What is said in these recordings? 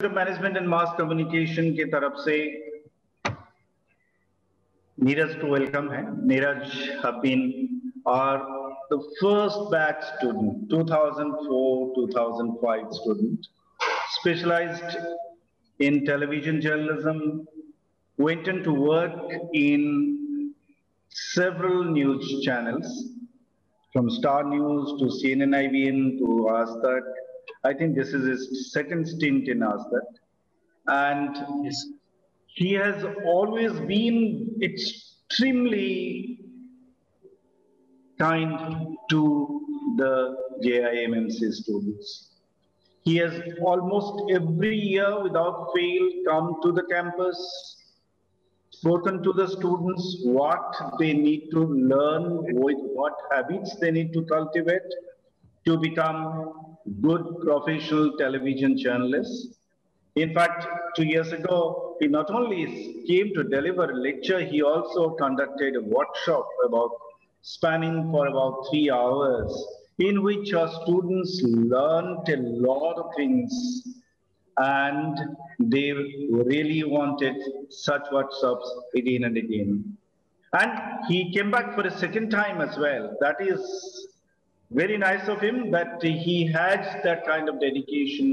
Management and mass communication की तरफ से नीरज को वेलकम है. Neeraj have been the first batch student, 2004-2005 student, specialized in television journalism, went into work in several news channels, from Star News to CNN IBN to Aaj Tak. I think this is his second stint in Aaj Tak. And Yes. he has always been extremely kind to the JIMMC students. He has almost every year without fail come to the campus, spoken to the students what they need to learn, what habits they need to cultivate to become good professional television journalists. In fact, 2 years ago, he not only came to deliver a lecture, he also conducted a workshop spanning for about 3 hours, in which our students learned a lot of things, and they really wanted such workshops again and again. And he came back for a second time as well. That is very nice of him, that he has that kind of dedication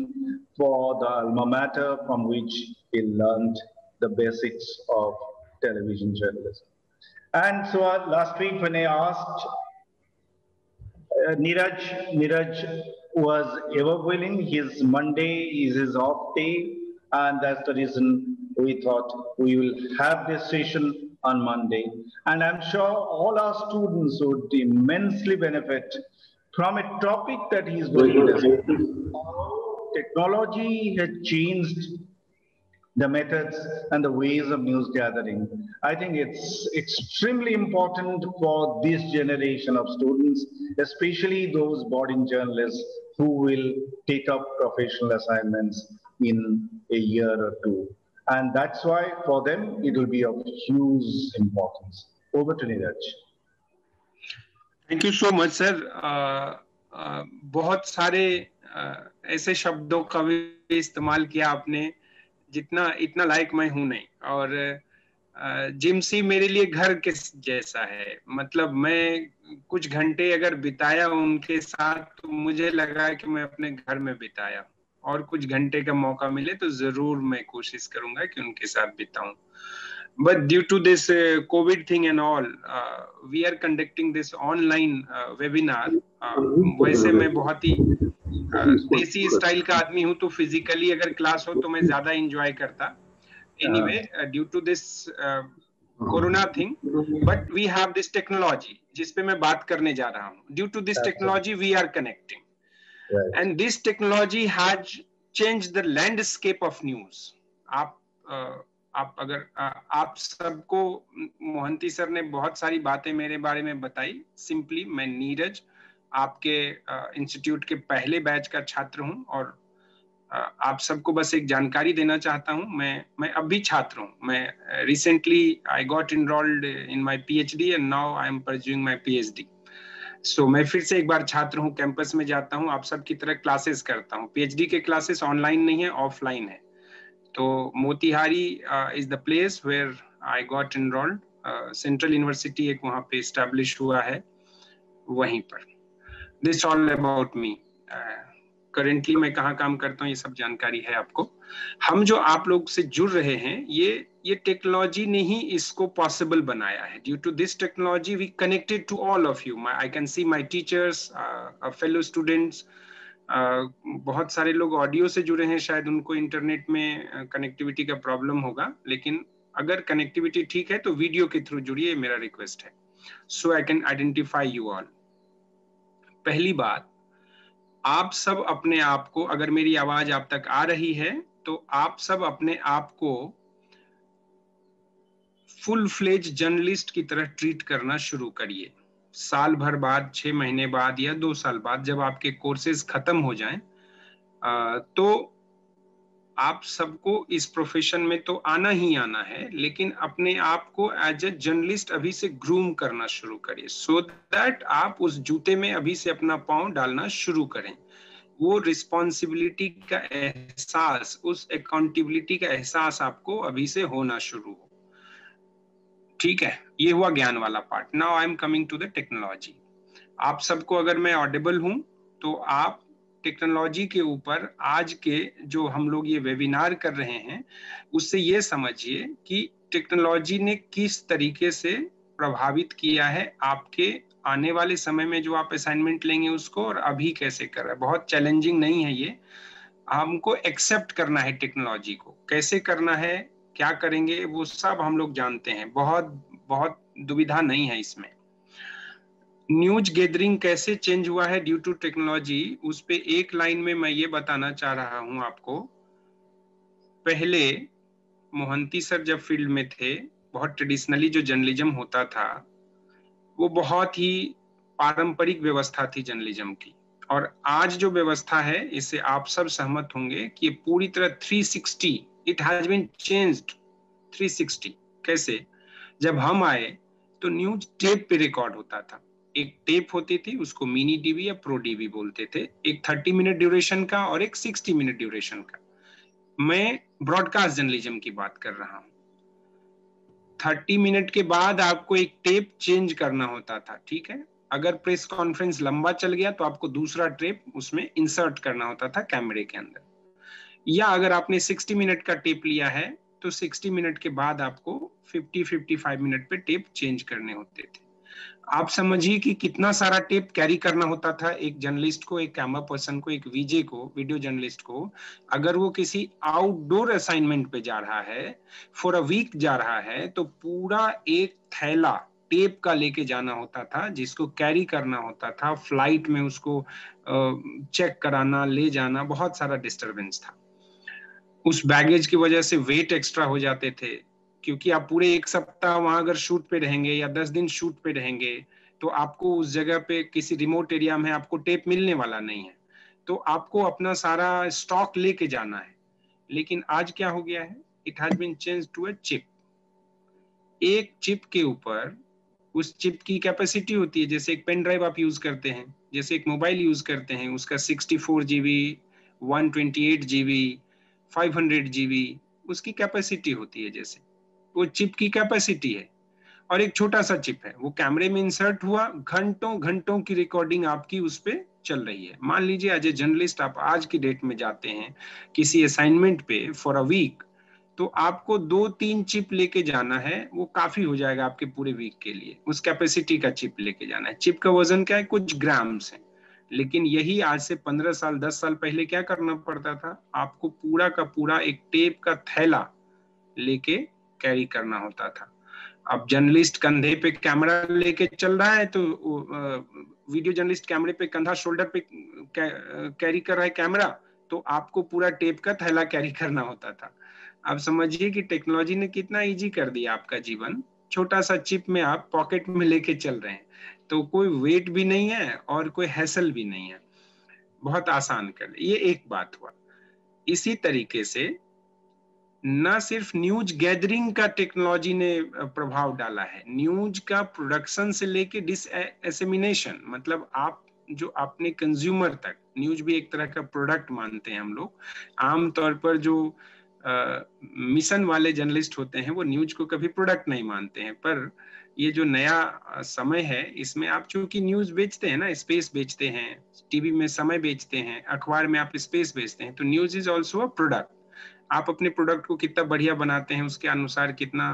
for the alma mater from which he learned the basics of television journalism. And so last week when I asked Neeraj was ever willing. His Monday is his off day, and that's the reason we thought we will have this session on Monday. And I'm sure all our students would immensely benefit from a topic that he is going to discuss. How technology has changed the methods and the ways of news gathering. I think it's extremely important for this generation of students, especially those budding journalists who will take up professional assignments in a year or two. And that's why for them, it will be of huge importance. Over to Neeraj. Thank you so much, sir. बहुत सारे ऐसे शब्दों का भी इस्तेमाल किया आपने जितना इतना लायक मैं हूं नहीं, और जिमसी मेरे लिए घर के जैसा है. मतलब मैं कुछ घंटे अगर बिताया उनके साथ तो मुझे लगा कि मैं अपने घर में बिताया, और कुछ घंटे का मौका मिले तो जरूर मैं कोशिश करूंगा कि उनके साथ बिताऊं. But due to this COVID thing and all, we are conducting this online webinar. वैसे मैं बहुत ही देसी स्टाइल का आदमी हूं, तो फिजिकली अगर क्लास हो तो मैं ज्यादा एंजॉय करता. Anyway, due to this corona thing, but we have this technology जिस पे मैं बात करने जा रहा हूं. Due to this technology, we are connecting, and this technology has changed the landscape of news. आप अगर आप सबको मोहंती सर ने बहुत सारी बातें मेरे बारे में बताई. सिंपली मैं नीरज आपके इंस्टीट्यूट के पहले बैच का छात्र हूं, और आप सबको बस एक जानकारी देना चाहता हूं. मैं अब भी छात्र हूं. मैं recently I got enrolled in my PhD and now I am pursuing my PhD. So मैं फिर से एक बार छात्र हूं, कैंपस में जाता हूं, आप सब की तरह क्लासेस करता हूं. पीएचडी के क्लासेस ऑनलाइन नहीं है, ऑफलाइन है. तो Motihari is the place where I got enrolled. Central university एक वहां पे एस्टैब्लिश हुआ है, वहीं पर. This all about me. Currently मैं कहाँ काम करता हूँ ये सब जानकारी है आपको. हम जो आप लोग से जुड़ रहे हैं, ये टेक्नोलॉजी ने ही इसको पॉसिबल बनाया है. Due to this technology we connected to all of you. I can see my teachers, fellow students. बहुत सारे लोग ऑडियो से जुड़े हैं, शायद उनको इंटरनेट में कनेक्टिविटी का प्रॉब्लम होगा, लेकिन अगर कनेक्टिविटी ठीक है तो वीडियो के थ्रू जुड़िए, मेरा रिक्वेस्ट है, so I can identify you all. पहली बात, आप सब अपने आप को, अगर मेरी आवाज आप तक आ रही है तो आप सब अपने आप को फुल फ्लेज जर्नलिस्ट की तरह ट्रीट करना शुरू करिए. साल भर बाद, 6 महीने बाद या 2 साल बाद जब आपके कोर्सेज खत्म हो जाएं, तो आप सबको इस प्रोफेशन में तो आना ही आना है, लेकिन अपने आप को एज ए जर्नलिस्ट अभी से ग्रूम करना शुरू करिए, सो दैट आप उस जूते में अभी से अपना पांव डालना शुरू करें. वो रिस्पॉन्सिबिलिटी का एहसास, उस अकाउंटेबिलिटी का एहसास आपको अभी से होना शुरू हो। ठीक है, ये हुआ ज्ञान वाला part. Now I am coming to the technology. आप सबको अगर मैं ऑडिबल हूं तो आप टेक्नोलॉजी के ऊपर आज के जो हम लोग ये वेबिनार कर रहे हैं उससे ये समझिए कि टेक्नोलॉजी ने किस तरीके से प्रभावित किया है आपके आने वाले समय में जो आप असाइनमेंट लेंगे उसको, और अभी कैसे कर रहा है। बहुत चैलेंजिंग नहीं है ये, हमको एक्सेप्ट करना है टेक्नोलॉजी को। कैसे करना है, क्या करेंगे, वो सब हम लोग जानते हैं, बहुत बहुत दुविधा नहीं है इसमें। न्यूज गैदरिंग कैसे चेंज हुआ है ड्यू टू टेक्नोलॉजी, उस पे एक लाइन में मैं ये बताना चाह रहा हूं आपको। पहले मोहंती सर जब फील्ड में थे, बहुत ट्रेडिशनली जो जर्नलिज्म होता था वो बहुत ही पारंपरिक व्यवस्था थी जर्नलिज्म की, और आज जो व्यवस्था है इससे आप सब सहमत होंगे कि पूरी तरह 360, इट हैज बीन चेंज्ड 360। कैसे? जब हम आए तो न्यूज टेप पे रिकॉर्ड होता था। एक टेप होती थी, उसको मिनी डीवी या प्रो डीवी बोलते थे, एक 30 मिनट ड्यूरेशन का और एक 60 मिनट ड्यूरेशन का। मैं ब्रॉडकास्ट जर्नलिज्म की बात कर रहा हूं। 30 मिनट के बाद आपको एक टेप चेंज करना होता था, ठीक है। अगर प्रेस कॉन्फ्रेंस लंबा चल गया तो आपको दूसरा टेप उसमें इंसर्ट करना होता था कैमरे के अंदर, या अगर आपने 60 मिनट का टेप लिया है तो 60 मिनट के बाद आपको 50-55 मिनट पे टेप चेंज करने होते थे। आप समझिए कि कितना सारा टेप कैरी करना होता था एक जर्नलिस्ट को, एक कैमरा पर्सन को, एक वीजे को, वीडियो जर्नलिस्ट को। अगर वो किसी आउटडोर असाइनमेंट पे जा रहा है, फॉर अ वीक जा रहा है, तो पूरा एक थैला टेप का लेके जाना होता था, जिसको कैरी करना होता था। फ्लाइट में उसको चेक कराना, ले जाना, बहुत सारा डिस्टरबेंस था। उस बैगेज की वजह से वेट एक्स्ट्रा हो जाते थे, क्योंकि आप पूरे एक सप्ताह वहां अगर शूट पे रहेंगे या 10 दिन शूट पे रहेंगे तो आपको उस जगह पे किसी रिमोट एरिया में आपको टेप मिलने वाला नहीं है, तो आपको अपना सारा स्टॉक लेके जाना है। लेकिन आज क्या हो गया है, it has been change to a chip. एक चिप के ऊपर, उस चिप की कैपेसिटी होती है, जैसे एक पेन ड्राइव आप यूज करते हैं, जैसे एक मोबाइल यूज करते हैं, उसका 64 GB, 128 GB, 500 GB उसकी कैपेसिटी होती है। जैसे वो चिप की कैपेसिटी है, और एक छोटा सा चिप है, वो कैमरे में इंसर्ट हुआ, घंटों घंटों की रिकॉर्डिंग आपकी उस पर चल रही है। मान लीजिए एज ए जर्नलिस्ट आप आज की डेट में जाते हैं किसी असाइनमेंट पे फॉर अ वीक, तो आपको 2-3 चिप लेके जाना है, वो काफी हो जाएगा आपके पूरे वीक के लिए। उस कैपेसिटी का चिप लेके जाना है। चिप का वजन क्या है? कुछ ग्राम्स है। लेकिन यही आज से 15 साल 10 साल पहले क्या करना पड़ता था, आपको पूरा का पूरा एक टेप का थैला लेके कैरी करना होता था। अब जर्नलिस्ट कंधे पे कैमरा लेके चल रहा है, तो वीडियो जर्नलिस्ट कैमरे पे कंधा, शोल्डर पे कैरी कर रहा है कैमरा, तो आपको पूरा टेप का थैला कैरी करना होता था। आप समझिए कि टेक्नोलॉजी ने कितना इजी कर दिया आपका जीवन। छोटा सा चिप में आप पॉकेट में लेके चल रहे हैं, तो कोई वेट भी नहीं है और कोई हैसल भी नहीं है, बहुत आसान कर। ये एक बात हुआ। इसी तरीके से न सिर्फ न्यूज गैदरिंग का टेक्नोलॉजी ने प्रभाव डाला है, न्यूज का प्रोडक्शन से लेके डिसएमिनेशन, मतलब आप जो अपने कंज्यूमर तक, न्यूज भी एक तरह का प्रोडक्ट मानते हैं हम लोग। आमतौर पर जो मिशन वाले जर्नलिस्ट होते हैं वो न्यूज को कभी प्रोडक्ट नहीं मानते हैं, पर ये जो नया समय है इसमें आप चूंकि न्यूज बेचते हैं ना, स्पेस बेचते हैं, टीवी में समय बेचते हैं, अखबार में आप स्पेस बेचते हैं, तो news is also a product. आप अपने प्रोडक्ट को कितना बढ़िया बनाते हैं उसके अनुसार कितना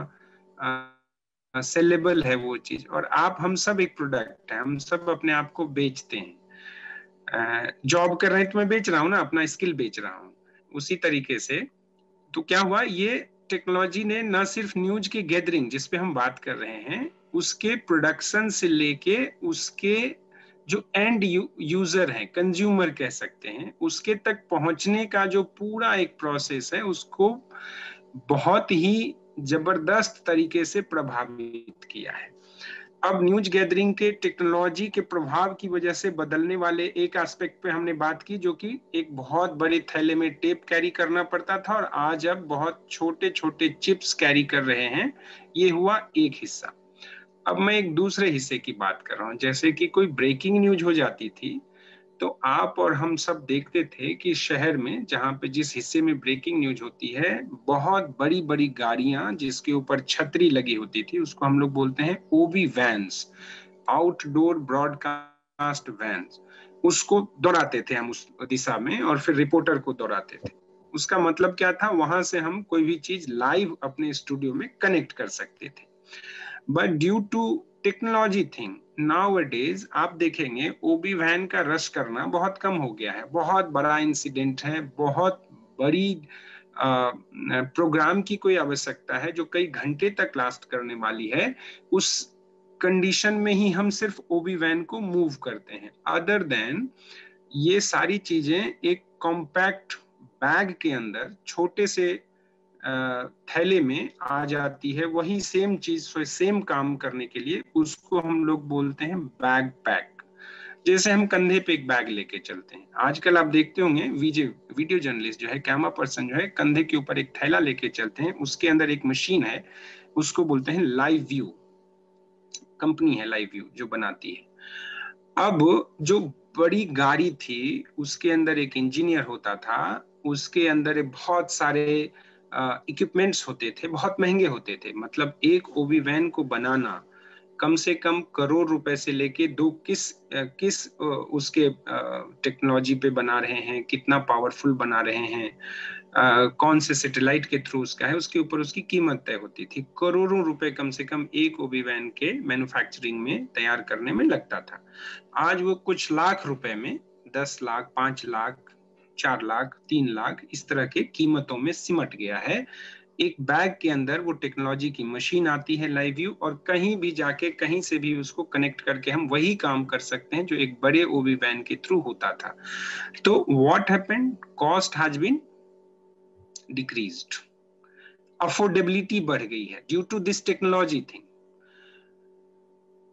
सेलेबल है वो चीज। और आप, हम सब एक प्रोडक्ट है, हम सब अपने आप को बेचते हैं। जॉब कर रहे हैं तो मैं बेच रहा हूँ ना, अपना स्किल बेच रहा हूँ। उसी तरीके से तो क्या हुआ, ये टेक्नोलॉजी ने न सिर्फ न्यूज की गैदरिंग जिस पे हम बात कर रहे हैं, उसके प्रोडक्शन से लेके उसके जो एंड यूजर है, कंज्यूमर कह सकते हैं, उसके तक पहुंचने का जो पूरा एक प्रोसेस है, उसको बहुत ही जबरदस्त तरीके से प्रभावित किया है। अब न्यूज गैदरिंग के टेक्नोलॉजी के प्रभाव की वजह से बदलने वाले एक एस्पेक्ट पे हमने बात की, जो कि एक बहुत बड़े थैले में टेप कैरी करना पड़ता था और आज अब बहुत छोटे छोटे चिप्स कैरी कर रहे हैं। ये हुआ एक हिस्सा। अब मैं एक दूसरे हिस्से की बात कर रहा हूँ। जैसे कि कोई ब्रेकिंग न्यूज हो जाती थी तो आप और हम सब देखते थे कि शहर में जहाँ पे जिस हिस्से में ब्रेकिंग न्यूज होती है, बहुत बड़ी बड़ी गाड़ियां जिसके ऊपर छतरी लगी होती थी, उसको हम लोग बोलते हैं ओबी वैन्स, आउटडोर ब्रॉडकास्ट वैन्स, उसको दौड़ाते थे हम उस दिशा में और फिर रिपोर्टर को दौड़ाते थे। उसका मतलब क्या था, वहां से हम कोई भी चीज लाइव अपने स्टूडियो में कनेक्ट कर सकते थे। But due to technology thing nowadays आप देखेंगे ओबी वैन का रश करना बहुत कम हो गया है। बहुत बड़ा इंसिडेंट है, बहुत बड़ी प्रोग्राम की कोई आवश्यकता है जो कई घंटे तक लास्ट करने वाली है, उस कंडीशन में ही हम सिर्फ ओबी वैन को मूव करते हैं। अदर देन ये सारी चीजें एक कॉम्पैक्ट बैग के अंदर छोटे से थैले में आ जाती है। वही सेम चीज सेम काम करने के लिए उसको हम लोग बोलते हैं बैग पैक। जैसे हम कंधे पे एक बैग लेके चलते हैं, आजकल आप देखते होंगे वीडियो जर्नलिस्ट जो है, कैमरा पर्सन जो है, कंधे के ऊपर एक थैला लेके चलते हैं, उसके अंदर एक मशीन है, उसको बोलते हैं लाइव व्यू। कंपनी है लाइव व्यू जो बनाती है। अब जो बड़ी गाड़ी थी उसके अंदर एक इंजीनियर होता था, उसके अंदर बहुत सारे इक्विपमेंट्स होते थे, बहुत महंगे होते थे। मतलब एक ओबी वैन को बनाना कम से कम करोड़ रुपए से लेके दो किस उसके टेक्नोलॉजी पे बना रहे हैं, कितना पावरफुल बना रहे हैं, कौन से सैटेलाइट के थ्रू उसका है, उसके ऊपर उसकी कीमत तय होती थी। करोड़ों रुपए कम से कम एक ओबी वैन के मैन्युफैक्चरिंग में तैयार करने में लगता था। आज वो कुछ लाख रुपए में 10 लाख, 5 लाख, 4 लाख, 3 लाख इस तरह के कीमतों में सिमट गया है। एक बैग के अंदर वो टेक्नोलॉजी की मशीन आती है लाइव व्यू, और कहीं भी जाके कहीं से भी उसको कनेक्ट करके हम वही काम कर सकते हैं जो एक बड़े ओबी वैन के थ्रू होता था। तो what happened, cost has been decreased, affordability बढ़ गई है due to this technology thing.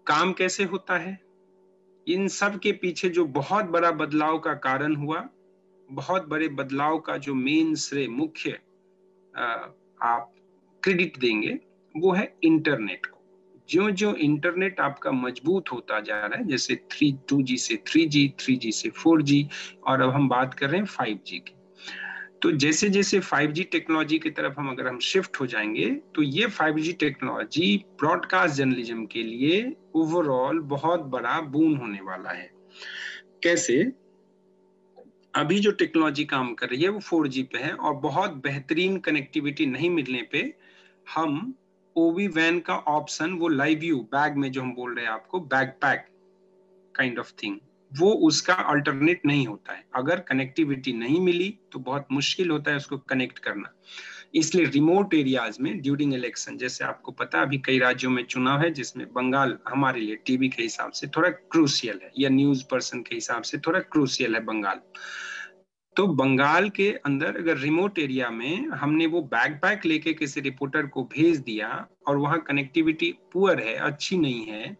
काम कैसे होता है, इन सब के पीछे जो बहुत बड़ा बदलाव का कारण हुआ, बहुत बड़े बदलाव का जो मेन श्रेय, मुख्य आप क्रेडिट देंगे, वो है इंटरनेट को। जो जो इंटरनेट आपका मजबूत होता जा रहा है, जैसे 2G से 3G, 3G से 4G, और अब हम बात कर रहे हैं 5G की। तो जैसे जैसे 5G टेक्नोलॉजी की तरफ हम शिफ्ट हो जाएंगे, तो ये 5G टेक्नोलॉजी ब्रॉडकास्ट जर्नलिज्म के लिए ओवरऑल बहुत बड़ा बून होने वाला है। कैसे, अभी जो टेक्नोलॉजी काम कर रही है वो 4G पे है, और बहुत बेहतरीन कनेक्टिविटी नहीं मिलने पे हम ओबी वैन का ऑप्शन, वो लाइव व्यू बैग में जो हम बोल रहे हैं आपको, bag pack kind of thing, वो उसका अल्टरनेट नहीं होता है। अगर कनेक्टिविटी नहीं मिली तो बहुत मुश्किल होता है उसको कनेक्ट करना। इसलिए रिमोट एरियाज में ड्यूरिंग इलेक्शन, जैसे आपको पता अभी कई राज्यों में चुनाव है, जिसमें बंगाल हमारे लिए टीवी के हिसाब से थोड़ा क्रूशियल है, या न्यूज पर्सन के हिसाब से थोड़ा क्रूशियल है बंगाल। तो बंगाल के अंदर अगर रिमोट एरिया में हमने वो बैकपैक लेके किसी रिपोर्टर को भेज दिया और वहां कनेक्टिविटी पुअर है, अच्छी नहीं है,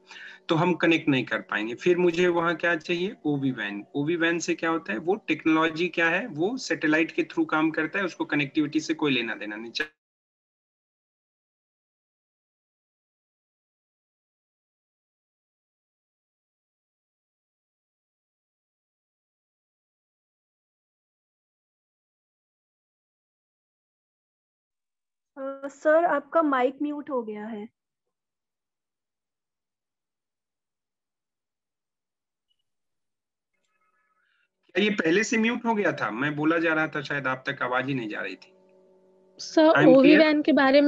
तो हम कनेक्ट नहीं कर पाएंगे। फिर मुझे वहां क्या चाहिए, ओबी वैन। ओबी वैन से क्या होता है, वो टेक्नोलॉजी क्या है, वो सैटेलाइट के थ्रू काम करता है, उसको कनेक्टिविटी से कोई लेना देना नहीं। सर आपका माइक म्यूट हो गया है। क्या ये पहले से म्यूट हो गया था? मैं बोला जा रहा था, शायद आप तक आवाज ही नहीं जा रही थी। सर ओवी वैन के बारे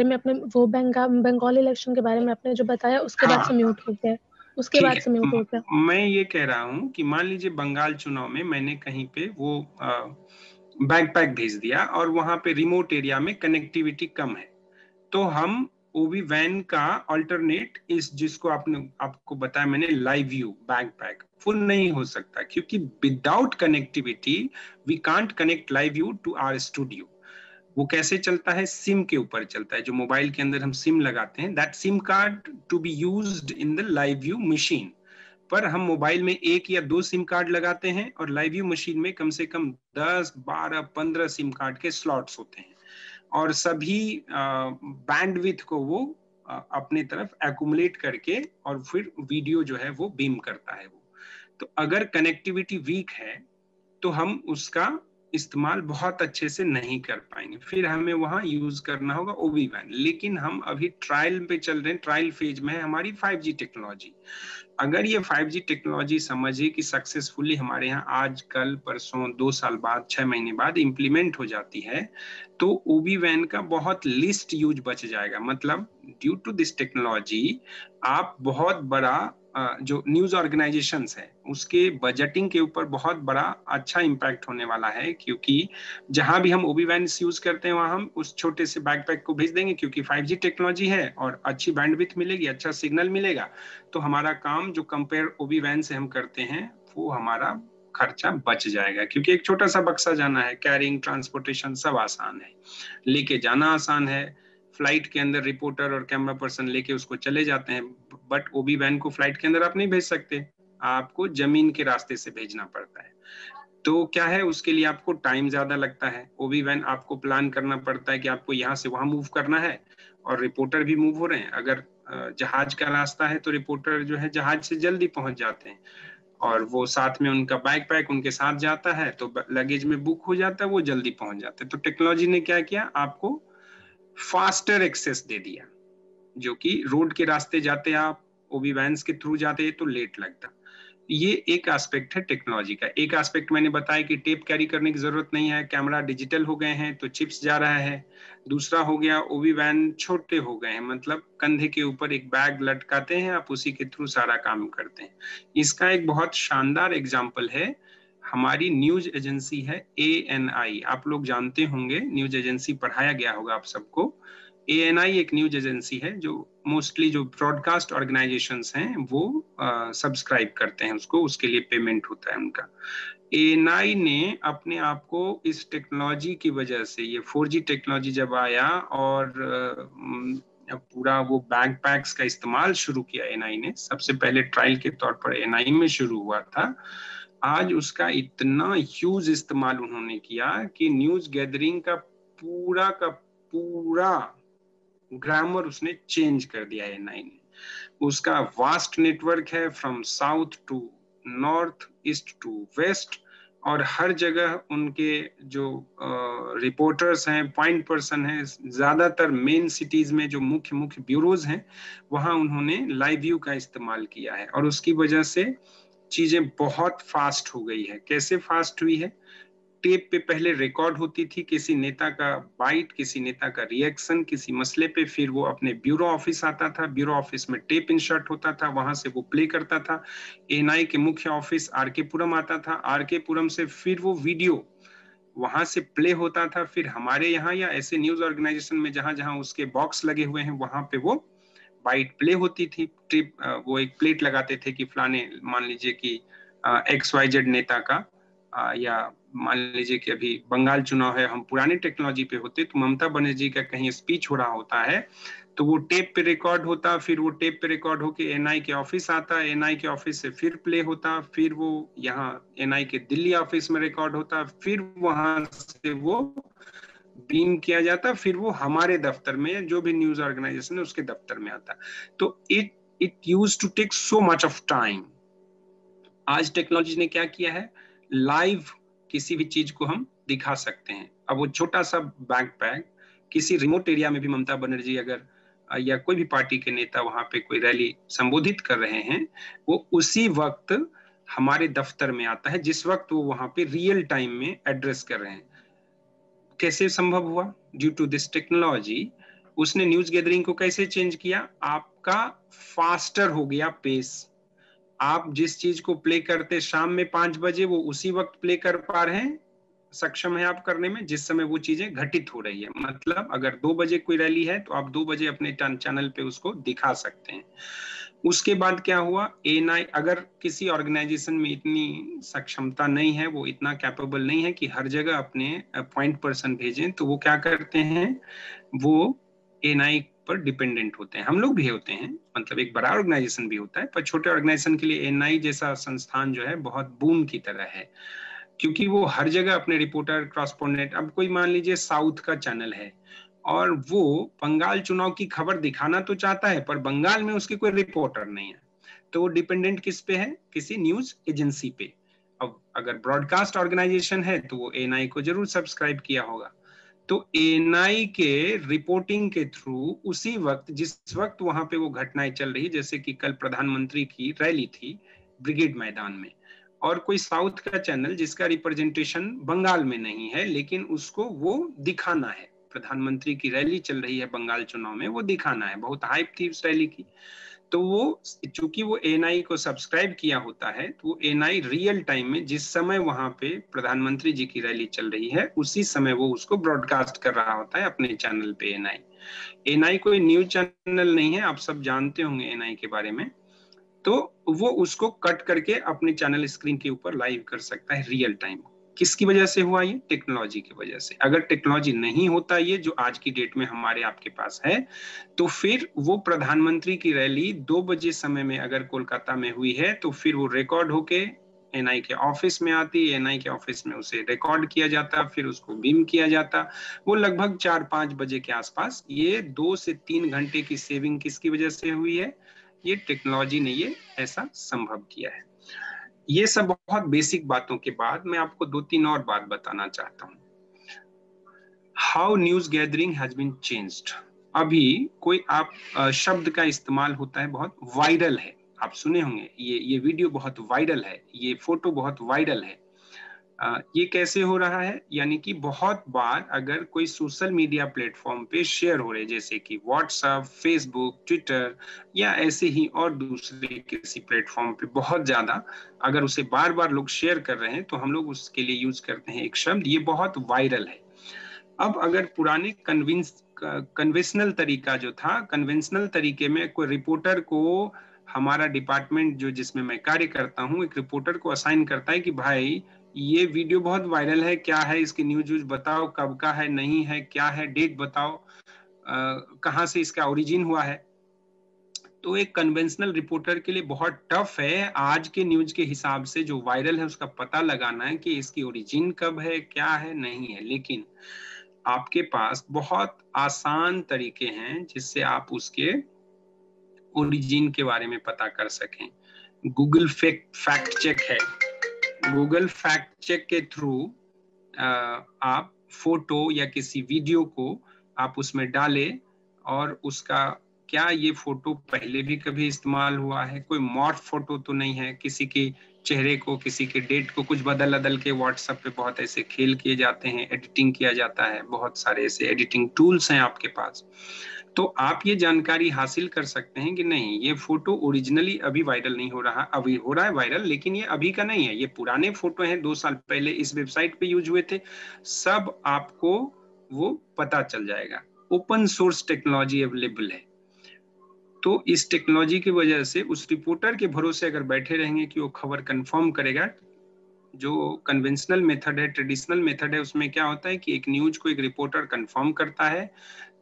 में अपने वो बंगाल इलेक्शन के बारे में आपने जो बताया, उसके बाद से म्यूट हो गया, उसके बाद से म्यूट हो गया। मैं ये कह रहा हूँ कि मान लीजिए बंगाल चुनाव में मैंने कहीं पे वो बैकपैक भेज दिया और वहां पे रिमोट एरिया में कनेक्टिविटी कम है, तो हम ओबी वैन का अल्टरनेट इस, जिसको आपको बताया मैंने, लाइव व्यू बैकपैक, वो नहीं हो सकता, क्योंकि without connectivity we can't connect live view to our studio. वो कैसे चलता है, सिम के ऊपर चलता है। जो मोबाइल के अंदर हम सिम लगाते हैं, that sim card to be used in the live view machine. पर हम मोबाइल में 1 या 2 सिम कार्ड लगाते हैं, और लाइव व्यू मशीन में कम से कम 10, 12, 15 सिम कार्ड के स्लॉट्स होते हैं, और सभी बैंडविड्थ को वो अपने तरफ एक्युमुलेट करके और फिर वीडियो जो है वो बीम करता है वो। तो अगर कनेक्टिविटी वीक है तो हम उसका इस्तेमाल बहुत अच्छे से नहीं कर पाएंगे, फिर हमें वहां यूज करना होगा OB-WAN। लेकिन हम अभी ट्रायल पे चल रहे हैं, ट्रायल फेज में है हमारी 5G टेक्नोलॉजी। अगर ये 5G टेक्नोलॉजी समझिए कि सक्सेसफुली हमारे यहाँ आज कल परसों 2 साल बाद 6 महीने बाद इम्प्लीमेंट हो जाती है, तो OB-WAN का बहुत लिस्ट यूज बच जाएगा। मतलब ड्यू टू दिस टेक्नोलॉजी आप बहुत बड़ा जो न्यूज ऑर्गेनाइजेशंस है उसके बजटिंग के ऊपर बहुत बड़ा अच्छा इम्पैक्ट होने वाला है, क्योंकि जहां भी हम OB-WAN यूज करते हैं वहां हम उस छोटे से बैकपैक को भेज देंगे, क्योंकि 5G टेक्नोलॉजी है और अच्छी बैंडविड्थ मिलेगी, अच्छा सिग्नल मिलेगा। तो हमारा काम जो कंपेयर OB-WAN से हम करते हैं वो हमारा खर्चा बच जाएगा, क्योंकि एक छोटा सा बक्सा जाना है, कैरिंग ट्रांसपोर्टेशन सब आसान है, लेके जाना आसान है। फ्लाइट के अंदर रिपोर्टर और कैमरा पर्सन लेके उसको चले जाते हैं, बट OB-WAN को फ्लाइट के अंदर आप नहीं भेज सकते, आपको जमीन के रास्ते से भेजना पड़ता है। तो क्या है, उसके लिए आपको टाइम ज्यादा लगता है। OB-WAN आपको प्लान करना पड़ता है कि आपको यहाँ से वहां मूव करना है, और रिपोर्टर भी मूव हो रहे हैं। अगर जहाज का रास्ता है तो रिपोर्टर जो है जहाज से जल्दी पहुंच जाते हैं, और वो साथ में उनका बैकपैक उनके साथ जाता है, तो लगेज में बुक हो जाता है, वो जल्दी पहुंच जाते हैं। तो टेक्नोलॉजी ने क्या किया, आपको फास्टर एक्सेस दे दिया। जो कि रोड के रास्ते जाते आप OB-WAN के थ्रू जाते तो लेट लगता। ये एक एस्पेक्ट है टेक्नोलॉजी का। एक एस्पेक्ट मैंने बताया कि टेप कैरी करने की जरूरत नहीं है, कैमरा डिजिटल हो गए हैं तो चिप्स जा रहा है। दूसरा हो गया OB-WAN छोटे हो गए हैं, मतलब कंधे के ऊपर एक बैग लटकाते हैं, आप उसी के थ्रू सारा काम करते हैं। इसका एक बहुत शानदार एग्जाम्पल है, हमारी न्यूज एजेंसी है ANI। आप लोग जानते होंगे, न्यूज एजेंसी पढ़ाया गया होगा आप सबको। ANI एक न्यूज एजेंसी है जो मोस्टली जो ब्रॉडकास्ट ऑर्गेनाइजेशंस हैं वो सब्सक्राइब करते हैं उसको, उसके लिए पेमेंट होता है उनका। ANI ने अपने आप को इस टेक्नोलॉजी की वजह से, ये 4G टेक्नोलॉजी जब आया और पूरा वो बैकपैक्स का इस्तेमाल शुरू किया, ANI ने सबसे पहले ट्रायल के तौर पर ANI में शुरू हुआ था। आज उसका इतना ह्यूज इस्तेमाल उन्होंने किया कि न्यूज गैदरिंग का पूरा ग्रामर उसने चेंज कर दिया है ANI ने। उसका वास्ट नेटवर्क है, from south to north, east to west, और हर जगह उनके जो रिपोर्टर्स हैं, पॉइंट पर्सन हैं, ज्यादातर मेन सिटीज में जो मुख्य ब्यूरोज हैं वहां उन्होंने लाइव व्यू का इस्तेमाल किया है, और उसकी वजह से चीजें बहुत फास्ट हो गई है। कैसे फास्ट हुई है, टेप पे पहले रिकॉर्ड होती थी किसी नेता का बाइट, किसी नेता का रिएक्शन किसी मसले पे, फिर वो अपने ब्यूरो ऑफिस आता था, ब्यूरो ऑफिस में टेप इंसर्ट होता था, वहां से वो प्ले करता था। ANI के मुख्य ऑफिस RK पुरम आता था, RK पुरम से फिर वो वीडियो वहां से प्ले होता था, फिर हमारे यहाँ या ऐसे न्यूज ऑर्गेनाइजेशन में जहां जहां उसके बॉक्स लगे हुए हैं वहां पे वो बाइट प्ले होती थी। ट्रिप वो एक प्लेट लगाते थे कि फलाने, मान लीजिए कि XYZ नेता का, या मान लीजिए कि अभी बंगाल चुनाव है, हम पुरानी टेक्नोलॉजी पे होते तो ममता बनर्जी का कहीं स्पीच हो रहा होता है तो वो टेप पे रिकॉर्ड होता, फिर वो टेप पे रिकॉर्ड होके ANI के ऑफिस आता, ANI के ऑफिस से फिर प्ले होता, फिर वो यहाँ ANI के दिल्ली ऑफिस में रिकॉर्ड होता, फिर वहां से वो बीम किया जाता, फिर वो हमारे दफ्तर में, जो भी न्यूज ऑर्गेनाइजेशन है उसके दफ्तर में आता। तो it used to take so much of time. आज टेक्नोलॉजी ने क्या किया है, लाइव किसी भी चीज को हम दिखा सकते हैं। अब वो छोटा सा बैकपैक किसी रिमोट एरिया में भी ममता बनर्जी अगर या कोई भी पार्टी के नेता वहां पे कोई रैली संबोधित कर रहे हैं, वो उसी वक्त हमारे दफ्तर में आता है जिस वक्त वो वहां पे रियल टाइम में एड्रेस कर रहे हैं। कैसे संभव हुआ, ड्यू टू दिस टेक्नोलॉजी। उसने न्यूज गैदरिंग को कैसे चेंज किया, आपका फास्टर हो गया पेस। आप जिस चीज को प्ले करते शाम में 5 बजे, वो उसी वक्त प्ले कर पा रहे हैं, सक्षम है आप करने में, जिस समय वो चीजें घटित हो रही है। मतलब अगर 2 बजे कोई रैली है तो आप 2 बजे अपने चैनल पे उसको दिखा सकते हैं। उसके बाद क्या हुआ, ANI अगर किसी ऑर्गेनाइजेशन में इतनी सक्षमता नहीं है, वो इतना कैपेबल नहीं है कि हर जगह अपने पॉइंट पर्सन भेजें, तो वो क्या करते हैं, वो ANI पर डिपेंडेंट होते हैं। हम लोग भी होते हैं, मतलब एक बड़ा ऑर्गेनाइजेशन भी होता है, पर छोटे ऑर्गेनाइजेशन के लिए ANI जैसा संस्थान जो है बहुत बूम की तरह है, क्योंकि वो हर जगह अपने रिपोर्टर क्रॉसपोंडेंट। अब कोई मान लीजिए साउथ का चैनल है और वो बंगाल चुनाव की खबर दिखाना तो चाहता है, पर बंगाल में उसके कोई रिपोर्टर नहीं है, तो वो डिपेंडेंट किस पे है? किसी न्यूज एजेंसी पे। अब अगर ब्रॉडकास्ट ऑर्गेनाइजेशन है तो वो एएनआई को जरूर सब्सक्राइब किया होगा। तो एएनआई के रिपोर्टिंग के थ्रू उसी वक्त, जिस वक्त वहां पे वो घटनाएं चल रही, जैसे कि कल प्रधानमंत्री की रैली थी ब्रिगेड मैदान में, और कोई साउथ का चैनल जिसका रिप्रेजेंटेशन बंगाल में नहीं है, लेकिन उसको वो दिखाना है, प्रधानमंत्री की रैली चल रही है बंगाल चुनाव में, वो दिखाना है, बहुत हाइप थी उस रैली की। तो वो चूंकि वो एएनआई को सब्सक्राइब किया होता है, तो वो एएनआई रियल टाइम में जिस समय वहां पे प्रधानमंत्री जी की रैली चल रही है उसी समय वो उसको ब्रॉडकास्ट कर रहा होता है अपने चैनल पे। एएनआई कोई न्यूज चैनल नहीं है, आप सब जानते होंगे एएनआई के बारे में। तो वो उसको कट करके अपने चैनल स्क्रीन के ऊपर लाइव कर सकता है रियल टाइम। किसकी वजह से हुआ ये? टेक्नोलॉजी की वजह से। अगर टेक्नोलॉजी नहीं होता ये जो आज की डेट में हमारे आपके पास है, तो फिर वो प्रधानमंत्री की रैली 2 बजे समय में अगर कोलकाता में हुई है तो फिर वो रिकॉर्ड होके एएनआई के ऑफिस में आती, एएनआई के ऑफिस में उसे रिकॉर्ड किया जाता, फिर उसको बीम किया जाता। वो लगभग 4-5 बजे के आसपास। ये 2 से 3 घंटे की सेविंग किसकी वजह से हुई है? ये टेक्नोलॉजी ने ये ऐसा संभव किया है। ये सब बहुत बेसिक बातों के बाद मैं आपको 2-3 और बात बताना चाहता हूं। How news gathering has been changed. अभी कोई आप शब्द का इस्तेमाल होता है, बहुत वायरल है, आप सुने होंगे, ये वीडियो बहुत वायरल है, ये फोटो बहुत वायरल है। ये कैसे हो रहा है? यानी कि बहुत बार अगर कोई सोशल मीडिया प्लेटफॉर्म पे शेयर हो रहे, जैसे कि व्हाट्सएप, फेसबुक, ट्विटर या ऐसे ही और दूसरे किसी प्लेटफॉर्म पे बहुत ज्यादा अगर उसे बार बार लोग शेयर कर रहे हैं तो हम लोग उसके लिए यूज करते हैं एक शब्द, ये बहुत वायरल है। अब अगर पुराने कन्वेंशनल तरीका जो था, कन्वेंशनल तरीके में कोई रिपोर्टर को, हमारा डिपार्टमेंट जो जिसमें मैं कार्य करता हूँ, एक रिपोर्टर को असाइन करता है कि भाई ये वीडियो बहुत वायरल है, क्या है इसकी न्यूज बताओ, कब का है, नहीं है, क्या है, डेट बताओ, कहाँ से इसका ओरिजिन हुआ है। तो एक कन्वेंशनल रिपोर्टर के लिए बहुत टफ है आज के न्यूज के हिसाब से जो वायरल है उसका पता लगाना है कि इसकी ओरिजिन कब है, क्या है, नहीं है। लेकिन आपके पास बहुत आसान तरीके हैं जिससे आप उसके ओरिजिन के बारे में पता कर सकें। गूगल फैक्ट चेक है। गूगल फैक्ट चेक के थ्रू आप फोटो या किसी वीडियो को आप उसमें डालें और उसका क्या ये फोटो पहले भी कभी इस्तेमाल हुआ है, कोई मॉर्फ फोटो तो नहीं है, किसी के चेहरे को, किसी के डेट को कुछ बदल बदल के व्हाट्सएप पे बहुत ऐसे खेल किए जाते हैं, एडिटिंग किया जाता है, बहुत सारे ऐसे एडिटिंग टूल्स हैं आपके पास। तो आप ये जानकारी हासिल कर सकते हैं कि नहीं, ये फोटो ओरिजिनली अभी वायरल नहीं हो रहा, अभी हो रहा है वायरल, लेकिन ये अभी का नहीं है, ये पुराने फोटो हैं, 2 साल पहले इस वेबसाइट पे यूज हुए थे, सब आपको वो पता चल जाएगा। ओपन सोर्स टेक्नोलॉजी अवेलेबल है। तो इस टेक्नोलॉजी की वजह से उस रिपोर्टर के भरोसे अगर बैठे रहेंगे कि वो खबर कंफर्म करेगा, जो कन्वेंशनल मेथड है, ट्रेडिशनल मेथड है, उसमें क्या होता है कि एक न्यूज को एक रिपोर्टर कंफर्म करता है,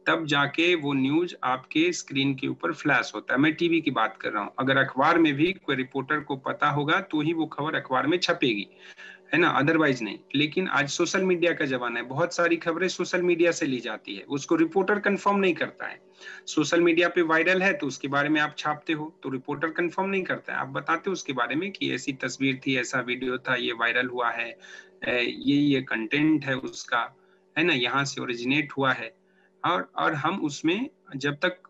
तब जाके वो न्यूज आपके स्क्रीन के ऊपर फ्लैश होता है। मैं टीवी की बात कर रहा हूँ, अगर अखबार में भी कोई रिपोर्टर को पता होगा तो ही वो खबर अखबार में छपेगी, है ना, अदरवाइज नहीं। लेकिन आज सोशल मीडिया का जमाना है, बहुत सारी खबरें सोशल मीडिया से ली जाती है, उसको रिपोर्टर कंफर्म नहीं करता है। सोशल मीडिया पे वायरल है तो उसके बारे में आप छापते हो, तो रिपोर्टर कंफर्म नहीं करता है, आप बताते हो उसके बारे में कि ऐसी तस्वीर थी, ऐसा वीडियो था, ये वायरल हुआ है, ये कंटेंट है उसका, है ना, यहाँ से ओरिजिनेट हुआ है। और हम उसमें जब तक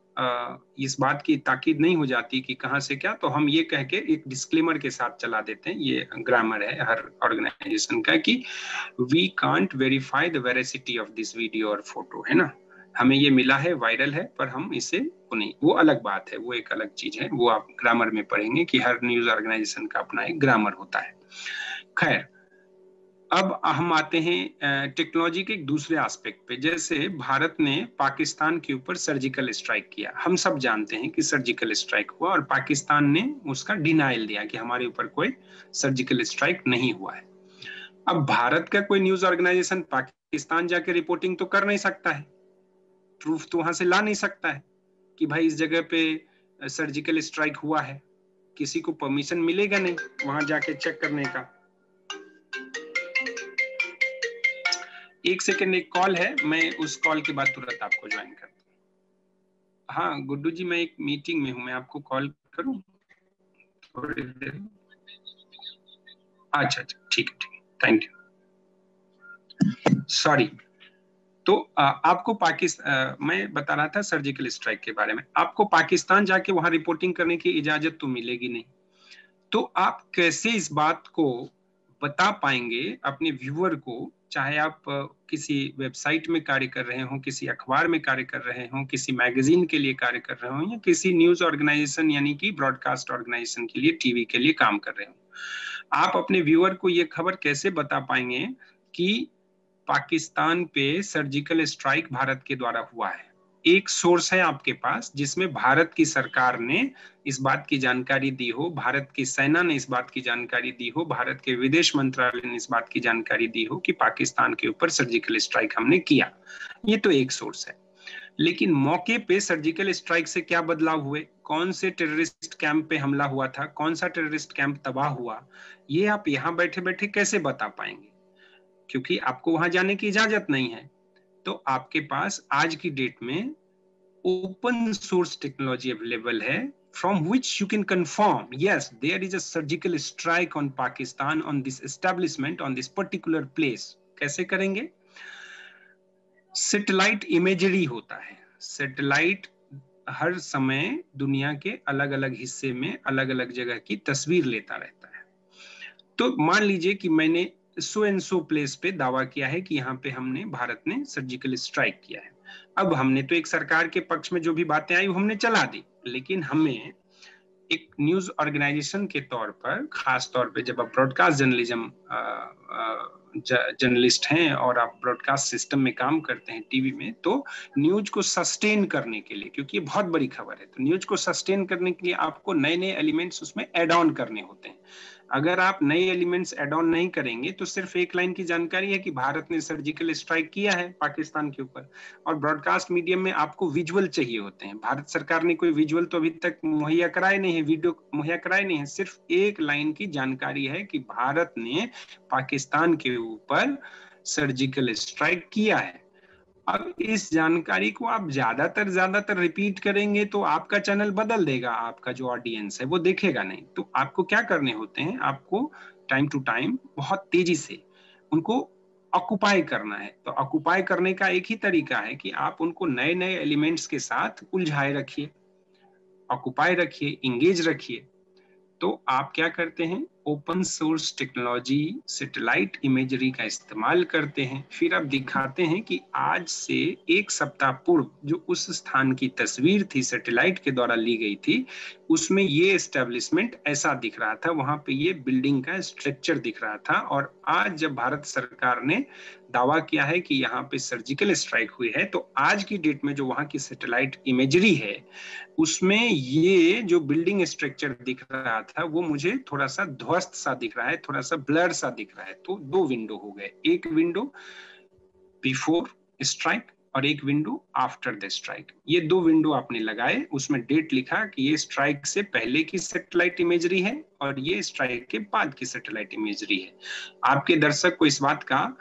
इस बात की ताकीद नहीं हो जाती कि कहाँ से क्या, तो हम ये कह के एक डिस्क्लेमर के साथ चला देते हैं, ये ग्रामर है हर ऑर्गेनाइजेशन का, कि we can't verify the veracity of this video और फोटो, है ना, हमें ये मिला है, वायरल है, पर हम इसे नहीं, वो अलग बात है, वो एक अलग चीज है, वो आप ग्रामर में पढ़ेंगे कि हर न्यूज ऑर्गेनाइजेशन का अपना एक ग्रामर होता है। खैर, अब हम आते हैं टेक्नोलॉजी के एक दूसरे एस्पेक्ट पे। जैसे भारत ने पाकिस्तान के ऊपर सर्जिकल स्ट्राइक किया, हम सब जानते हैं कि सर्जिकल स्ट्राइक हुआ और पाकिस्तान ने उसका डिनायल दिया कि हमारे ऊपर कोई सर्जिकल स्ट्राइक नहीं हुआ है। अब भारत का कोई न्यूज ऑर्गेनाइजेशन पाकिस्तान जाके रिपोर्टिंग तो कर नहीं सकता है, प्रूफ तो वहां से ला नहीं सकता है कि भाई इस जगह पे सर्जिकल स्ट्राइक हुआ है, किसी को परमिशन मिलेगा नहीं वहां जाके चेक करने का। एक सेकंड, एक कॉल है, मैं उस कॉल के बाद तुरंत आपको ज्वाइन करता हूँ। हाँ गुड्डू जी, मैं एक मीटिंग में हूँ, मैं आपको कॉल करूँ? थोड़ी देर, अच्छा ठीक है, थैंक यू, सॉरी। तो आपको पाकिस्तान, मैं बता रहा था सर्जिकल स्ट्राइक के बारे में, आपको पाकिस्तान जाके वहां रिपोर्टिंग करने की इजाजत तो मिलेगी नहीं, तो आप कैसे इस बात को बता पाएंगे अपने व्यूअर को, चाहे आप किसी वेबसाइट में कार्य कर रहे हो, किसी अखबार में कार्य कर रहे हो, किसी मैगजीन के लिए कार्य कर रहे हो, या किसी न्यूज ऑर्गेनाइजेशन यानी कि ब्रॉडकास्ट ऑर्गेनाइजेशन के लिए, टीवी के लिए काम कर रहे हो, आप अपने व्यूअर को ये खबर कैसे बता पाएंगे कि पाकिस्तान पे सर्जिकल स्ट्राइक भारत के द्वारा हुआ है? एक सोर्स है आपके पास जिसमें भारत की सरकार ने इस बात की जानकारी दी हो, भारत की सेना ने इस बात की जानकारी दी हो, भारत के विदेश मंत्रालय ने इस बात की जानकारी दी हो कि पाकिस्तान के ऊपर सर्जिकल स्ट्राइक हमने किया, ये तो एक सोर्स है। लेकिन मौके पे सर्जिकल स्ट्राइक से क्या बदलाव हुए, कौन से टेररिस्ट कैंप पे हमला हुआ था, कौन सा टेररिस्ट कैंप तबाह हुआ, ये आप यहाँ बैठे बैठे कैसे बता पाएंगे? क्योंकि आपको वहां जाने की इजाजत नहीं है। तो आपके पास आज की डेट में ओपन सोर्स टेक्नोलॉजी अवेलेबल है, from which you can confirm, yes, there is a surgical strike on Pakistan, on this establishment, on this particular place. कैसे करेंगे? सैटेलाइट इमेजरी होता है, सैटेलाइट हर समय दुनिया के अलग अलग हिस्से में अलग अलग जगह की तस्वीर लेता रहता है। तो मान लीजिए कि मैंने सो एंड सो प्लेस पे दावा किया है कि यहाँ पे हमने, भारत ने सर्जिकल स्ट्राइक किया है। अब हमने तो एक सरकार के पक्ष में जो भी बातें आई वो हमने चला दी, लेकिन हमें एक न्यूज ऑर्गेनाइजेशन के तौर पर, खास तौर पे जब आप ब्रॉडकास्ट जर्नलिज्म जर्नलिस्ट हैं और आप ब्रॉडकास्ट सिस्टम में काम करते हैं टीवी में, तो न्यूज को सस्टेन करने के लिए, क्योंकि ये बहुत बड़ी खबर है, तो न्यूज को सस्टेन करने के लिए आपको नए नए एलिमेंट्स उसमें ऐड ऑन करने होते हैं। अगर आप नए एलिमेंट्स ऐड ऑन नहीं करेंगे तो सिर्फ एक लाइन की जानकारी है कि भारत ने सर्जिकल स्ट्राइक किया है पाकिस्तान के ऊपर, और ब्रॉडकास्ट मीडियम में आपको विजुअल चाहिए होते हैं। भारत सरकार ने कोई विजुअल तो अभी तक मुहैया कराए नहीं है, वीडियो मुहैया कराए नहीं है, सिर्फ एक लाइन की जानकारी है कि भारत ने पाकिस्तान के ऊपर सर्जिकल स्ट्राइक किया है। अब इस जानकारी को आप ज्यादातर रिपीट करेंगे तो आपका चैनल बदल देगा, आपका जो ऑडियंस है वो देखेगा नहीं। तो आपको क्या करने होते हैं, आपको टाइम टू टाइम बहुत तेजी से उनको ऑक्युपाई करना है। तो ऑक्युपाई करने का एक ही तरीका है कि आप उनको नए नए एलिमेंट्स के साथ उलझाए रखिए, ऑक्युपाई रखिए, इंगेज रखिए। तो आप क्या करते हैं, open source technology satellite imagery का इस्तेमाल करते हैं, फिर आप दिखाते हैं कि आज से एक सप्ताह पूर्व जो उस स्थान की तस्वीर थी सैटेलाइट के द्वारा ली गई थी, उसमें ये एस्टेब्लिशमेंट ऐसा दिख रहा था, वहां पे ये बिल्डिंग का स्ट्रक्चर दिख रहा था। और आज जब भारत सरकार ने दावा किया है कि यहाँ पे सर्जिकल स्ट्राइक हुई है, तो आज की डेट में जो वहां की सैटेलाइट इमेजरी है उसमें ये जो बिल्डिंग स्ट्रक्चर दिख रहा था वो मुझे थोड़ा सा ध्वस्त सा दिख रहा है, थोड़ा सा ब्लर सा दिख रहा है। तो दो विंडो हो गए, एक विंडो बिफोर स्ट्राइक और एक विंडो आफ्टर द स्ट्राइक। ये दो विंडो आपने लगाए, उसमें डेट लिखा कि ये स्ट्राइक से पहले की सैटेलाइट इमेजरी है और ये स्ट्राइक के बाद की सैटेलाइट इमेजरी है। आपके दर्शक को इस बात का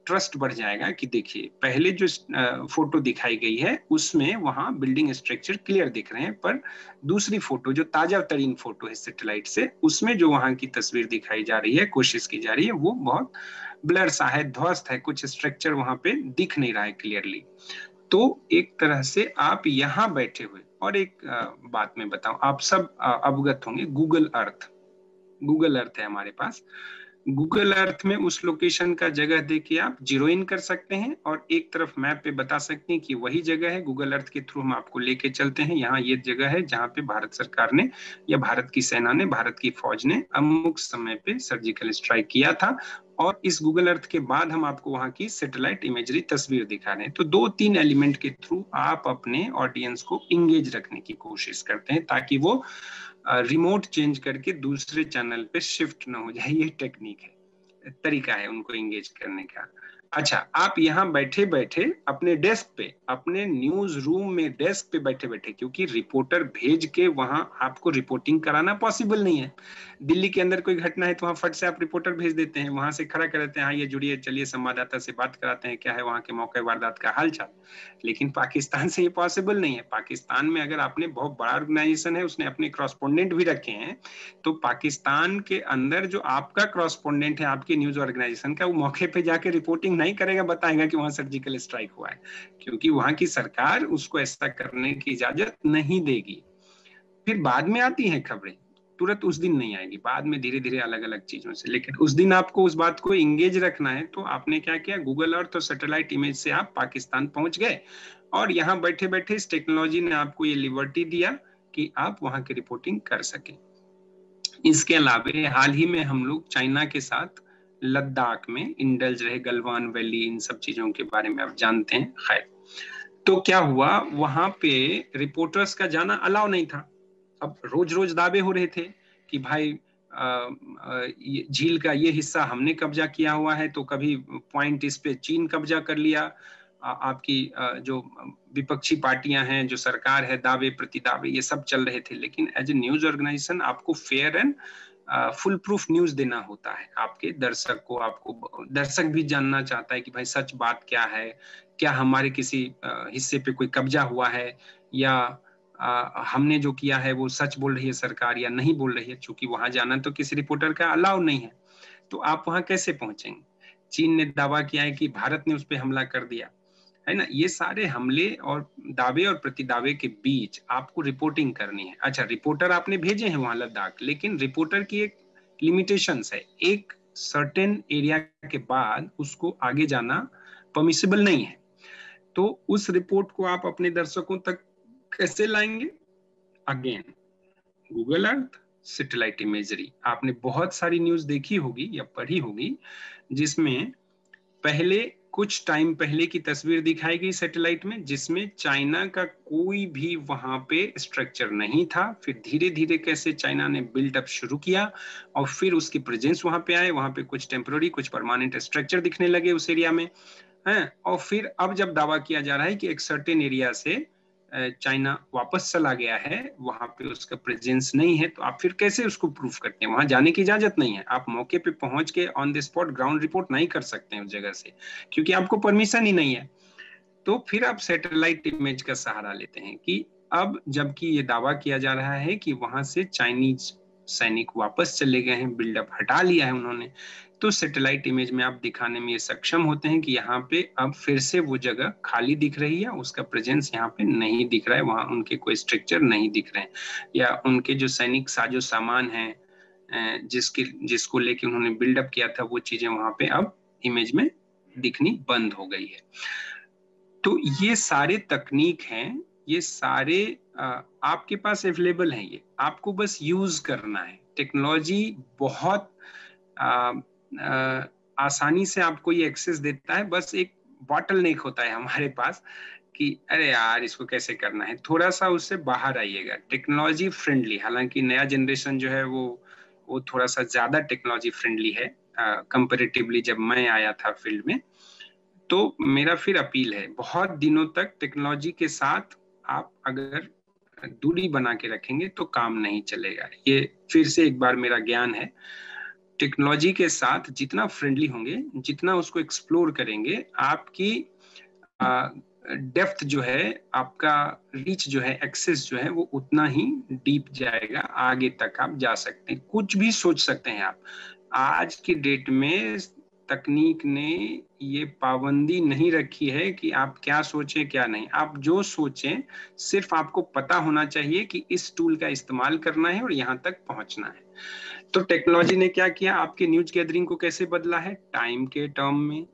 ट्रस्ट बढ़ जाएगा कि देखिए पहले जो फोटो दिखाई गई है उसमें वहां बिल्डिंग स्ट्रक्चर क्लियर दिख रहे हैं, पर दूसरी फोटो जो ताजा तरीन फोटो है सैटेलाइट से, उसमें जो वहां की तस्वीर दिखाई जा रही है, कोशिश की जा रही है, वो बहुत ब्लर सा है, ध्वस्त है, कुछ स्ट्रक्चर वहां पे दिख नहीं रहा है क्लियरली। तो एक तरह से आप यहाँ बैठे हुए, और एक बात मैं बताऊं, आप सब अवगत होंगे, गूगल अर्थ है हमारे पास। गूगल अर्थ में उस लोकेशन का जगह देके आप जीरो इन कर सकते हैं और एक तरफ मैप पे बता सकते हैं कि वही जगह है। गूगल अर्थ के थ्रू हम आपको लेके चलते हैं, यहाँ ये जगह है जहाँ पे भारत सरकार ने या भारत की सेना ने, भारत की फौज ने अमुक समय पे सर्जिकल स्ट्राइक किया था। और इस गूगल अर्थ के बाद हम आपको वहाँ की सैटेलाइट इमेजरी तस्वीर दिखा रहे हैं। तो 2-3 एलिमेंट के थ्रू आप अपने ऑडियंस को इंगेज रखने की कोशिश करते हैं ताकि वो रिमोट चेंज करके दूसरे चैनल पे शिफ्ट ना हो जाए। ये टेक्निक है, तरीका है उनको इंगेज करने का। अच्छा, आप यहाँ बैठे बैठे अपने डेस्क पे, अपने न्यूज रूम में डेस्क पे बैठे बैठे, क्योंकि रिपोर्टर भेज के वहां आपको रिपोर्टिंग कराना पॉसिबल नहीं है। दिल्ली के अंदर कोई घटना है तो वहां फट से आप रिपोर्टर भेज देते हैं, वहां से खड़ा कर देते हैं, हाँ ये जुड़िए, चलिए संवाददाता से बात कराते हैं, क्या है वहां के मौके वारदात का हालचाल। लेकिन पाकिस्तान से ये पॉसिबल नहीं है। पाकिस्तान में अगर आपने, बहुत बड़ा ऑर्गेनाइजेशन है, उसने अपने क्रॉसपोंडेंट भी रखे हैं, तो पाकिस्तान के अंदर जो आपका क्रॉसपोंडेंट है आपकी न्यूज ऑर्गेनाइजेशन का, वो मौके पे जाके रिपोर्टिंग नहीं करेगा, बताएगा कि वहां सर्जिकल स्ट्राइक हुआ है, क्योंकि वहां की सरकार उसको ऐसा करने की इजाजत नहीं देगी। फिर बाद में आती हैं खबरें, तुरंत उस दिन नहीं आएगी, बाद में धीरे धीरे अलग अलग चीजों से। लेकिन उस दिन आपको उस बात को इंगेज रखना है, तो आपने क्या किया, गूगल अर्थ और सैटेलाइट इमेज से आप पाकिस्तान पहुंच गए, और यहाँ बैठे बैठे इस टेक्नोलॉजी ने आपको ये लिबर्टी दिया कि आप वहां की रिपोर्टिंग कर सकें। इसके अलावा हाल ही में हम लोग चाइना के साथ लद्दाख में इंडल्ज रहे, गलवान वैली, इन सब चीजों के बारे में आप जानते हैं। खैर, तो क्या हुआ, वहां पे रिपोर्टर्स का जाना अलाउ नहीं था। अब रोज रोज दावे हो रहे थे कि भाई झील का ये हिस्सा हमने कब्जा किया हुआ है, तो कभी पॉइंट इस पे चीन कब्जा कर लिया। आपकी जो विपक्षी पार्टियां हैं, जो सरकार है, दावे प्रति दावे ये सब चल रहे थे। लेकिन एज ए न्यूज ऑर्गेनाइजेशन आपको fair and full proof news देना होता है आपके दर्शक को। आपको दर्शक भी जानना चाहता है कि भाई सच बात क्या है, क्या हमारे किसी हिस्से पे कोई कब्जा हुआ है, या हमने जो किया है वो सच बोल रही है सरकार या नहीं बोल रही है। चूंकि वहां जाना तो किसी रिपोर्टर का अलाउ नहीं है, तो आप वहां कैसे पहुंचेंगे। चीन ने दावा किया है कि भारत ने उस पर हमला कर दिया, है ना। ये सारे हमले और दावे और प्रतिदावे के बीच आपको रिपोर्टिंग करनी है। अच्छा, रिपोर्टर आपने भेजे हैं वहां लद्दाख, लेकिन रिपोर्टर की एक लिमिटेशंस है, एक सर्टेन एरिया के बाद उसको आगे जाना परमिसिबल नहीं है। तो उस रिपोर्ट को आप अपने दर्शकों तक कैसे लाएंगे। Again, Google Earth, satellite imagery. आपने बहुत सारी न्यूज देखी होगी या पढ़ी होगी जिसमें पहले कुछ टाइम पहले की तस्वीर दिखाई गई सैटेलाइट में, जिसमें चाइना का कोई भी वहां पे स्ट्रक्चर नहीं था। फिर धीरे धीरे कैसे चाइना ने बिल्डअप शुरू किया और फिर उसकी प्रेजेंस वहां पे आए, वहां पे कुछ टेम्पोररी कुछ परमानेंट स्ट्रक्चर दिखने लगे उस एरिया में, है। और फिर अब जब दावा किया जा रहा है कि एक सर्टेन एरिया से चाइना वापस चला गया है, वहां पे उसका प्रेजेंस नहीं है, तो आप फिर कैसे उसको प्रूफ करते हैं। वहां जाने की इजाजत नहीं है, आप मौके पे पहुंच के on the spot ground report नहीं कर सकते हैं उस जगह से, क्योंकि आपको परमिशन ही नहीं है। तो फिर आप सैटेलाइट इमेज का सहारा लेते हैं कि अब जबकि ये दावा किया जा रहा है कि वहां से चाइनीज सैनिक वापस चले गए हैं, बिल्डअप हटा लिया है उन्होंने, तो सैटेलाइट इमेज में आप दिखाने में ये सक्षम होते हैं कि यहाँ पे अब फिर से वो जगह खाली दिख रही है, उसका प्रेजेंस यहाँ पे नहीं दिख रहा है, वहां उनके कोई स्ट्रक्चर नहीं दिख रहे हैं, या उनके जो सैनिक साजो सामान है जिसको लेके उन्होंने बिल्डअप किया था, वो चीजें वहां पे अब इमेज में दिखनी बंद हो गई है। तो ये सारे तकनीक हैं, ये सारे आपके पास अवेलेबल हैं, ये आपको बस यूज करना है। टेक्नोलॉजी बहुत आसानी से आपको ये एक्सेस देता है, बस एक बॉटल नेक होता है हमारे पास कि अरे यार इसको कैसे करना है, थोड़ा सा उससे बाहर आइएगा। टेक्नोलॉजी फ्रेंडली, हालांकि नया जनरेशन जो है वो थोड़ा सा ज्यादा टेक्नोलॉजी फ्रेंडली है कंपैरेटिवली जब मैं आया था फील्ड में। तो मेरा फिर अपील है, बहुत दिनों तक टेक्नोलॉजी के साथ आप अगर दूरी बना के रखेंगे तो काम नहीं चलेगा। ये फिर से एक बार मेरा ज्ञान है, टेक्नोलॉजी के साथ जितना फ्रेंडली होंगे, जितना उसको एक्सप्लोर करेंगे, आपकी डेप्थ जो है, आपका रीच जो है, एक्सेस जो है, वो उतना ही डीप जाएगा, आगे तक आप जा सकते हैं, कुछ भी सोच सकते हैं आप। आज की डेट में तकनीक ने ये पाबंदी नहीं रखी है कि आप क्या सोचें क्या नहीं, आप जो सोचें, सिर्फ आपको पता होना चाहिए कि इस टूल का इस्तेमाल करना है और यहाँ तक पहुंचना है। तो टेक्नोलॉजी ने क्या किया, आपके न्यूज गैदरिंग को कैसे बदला है, टाइम के टर्म में,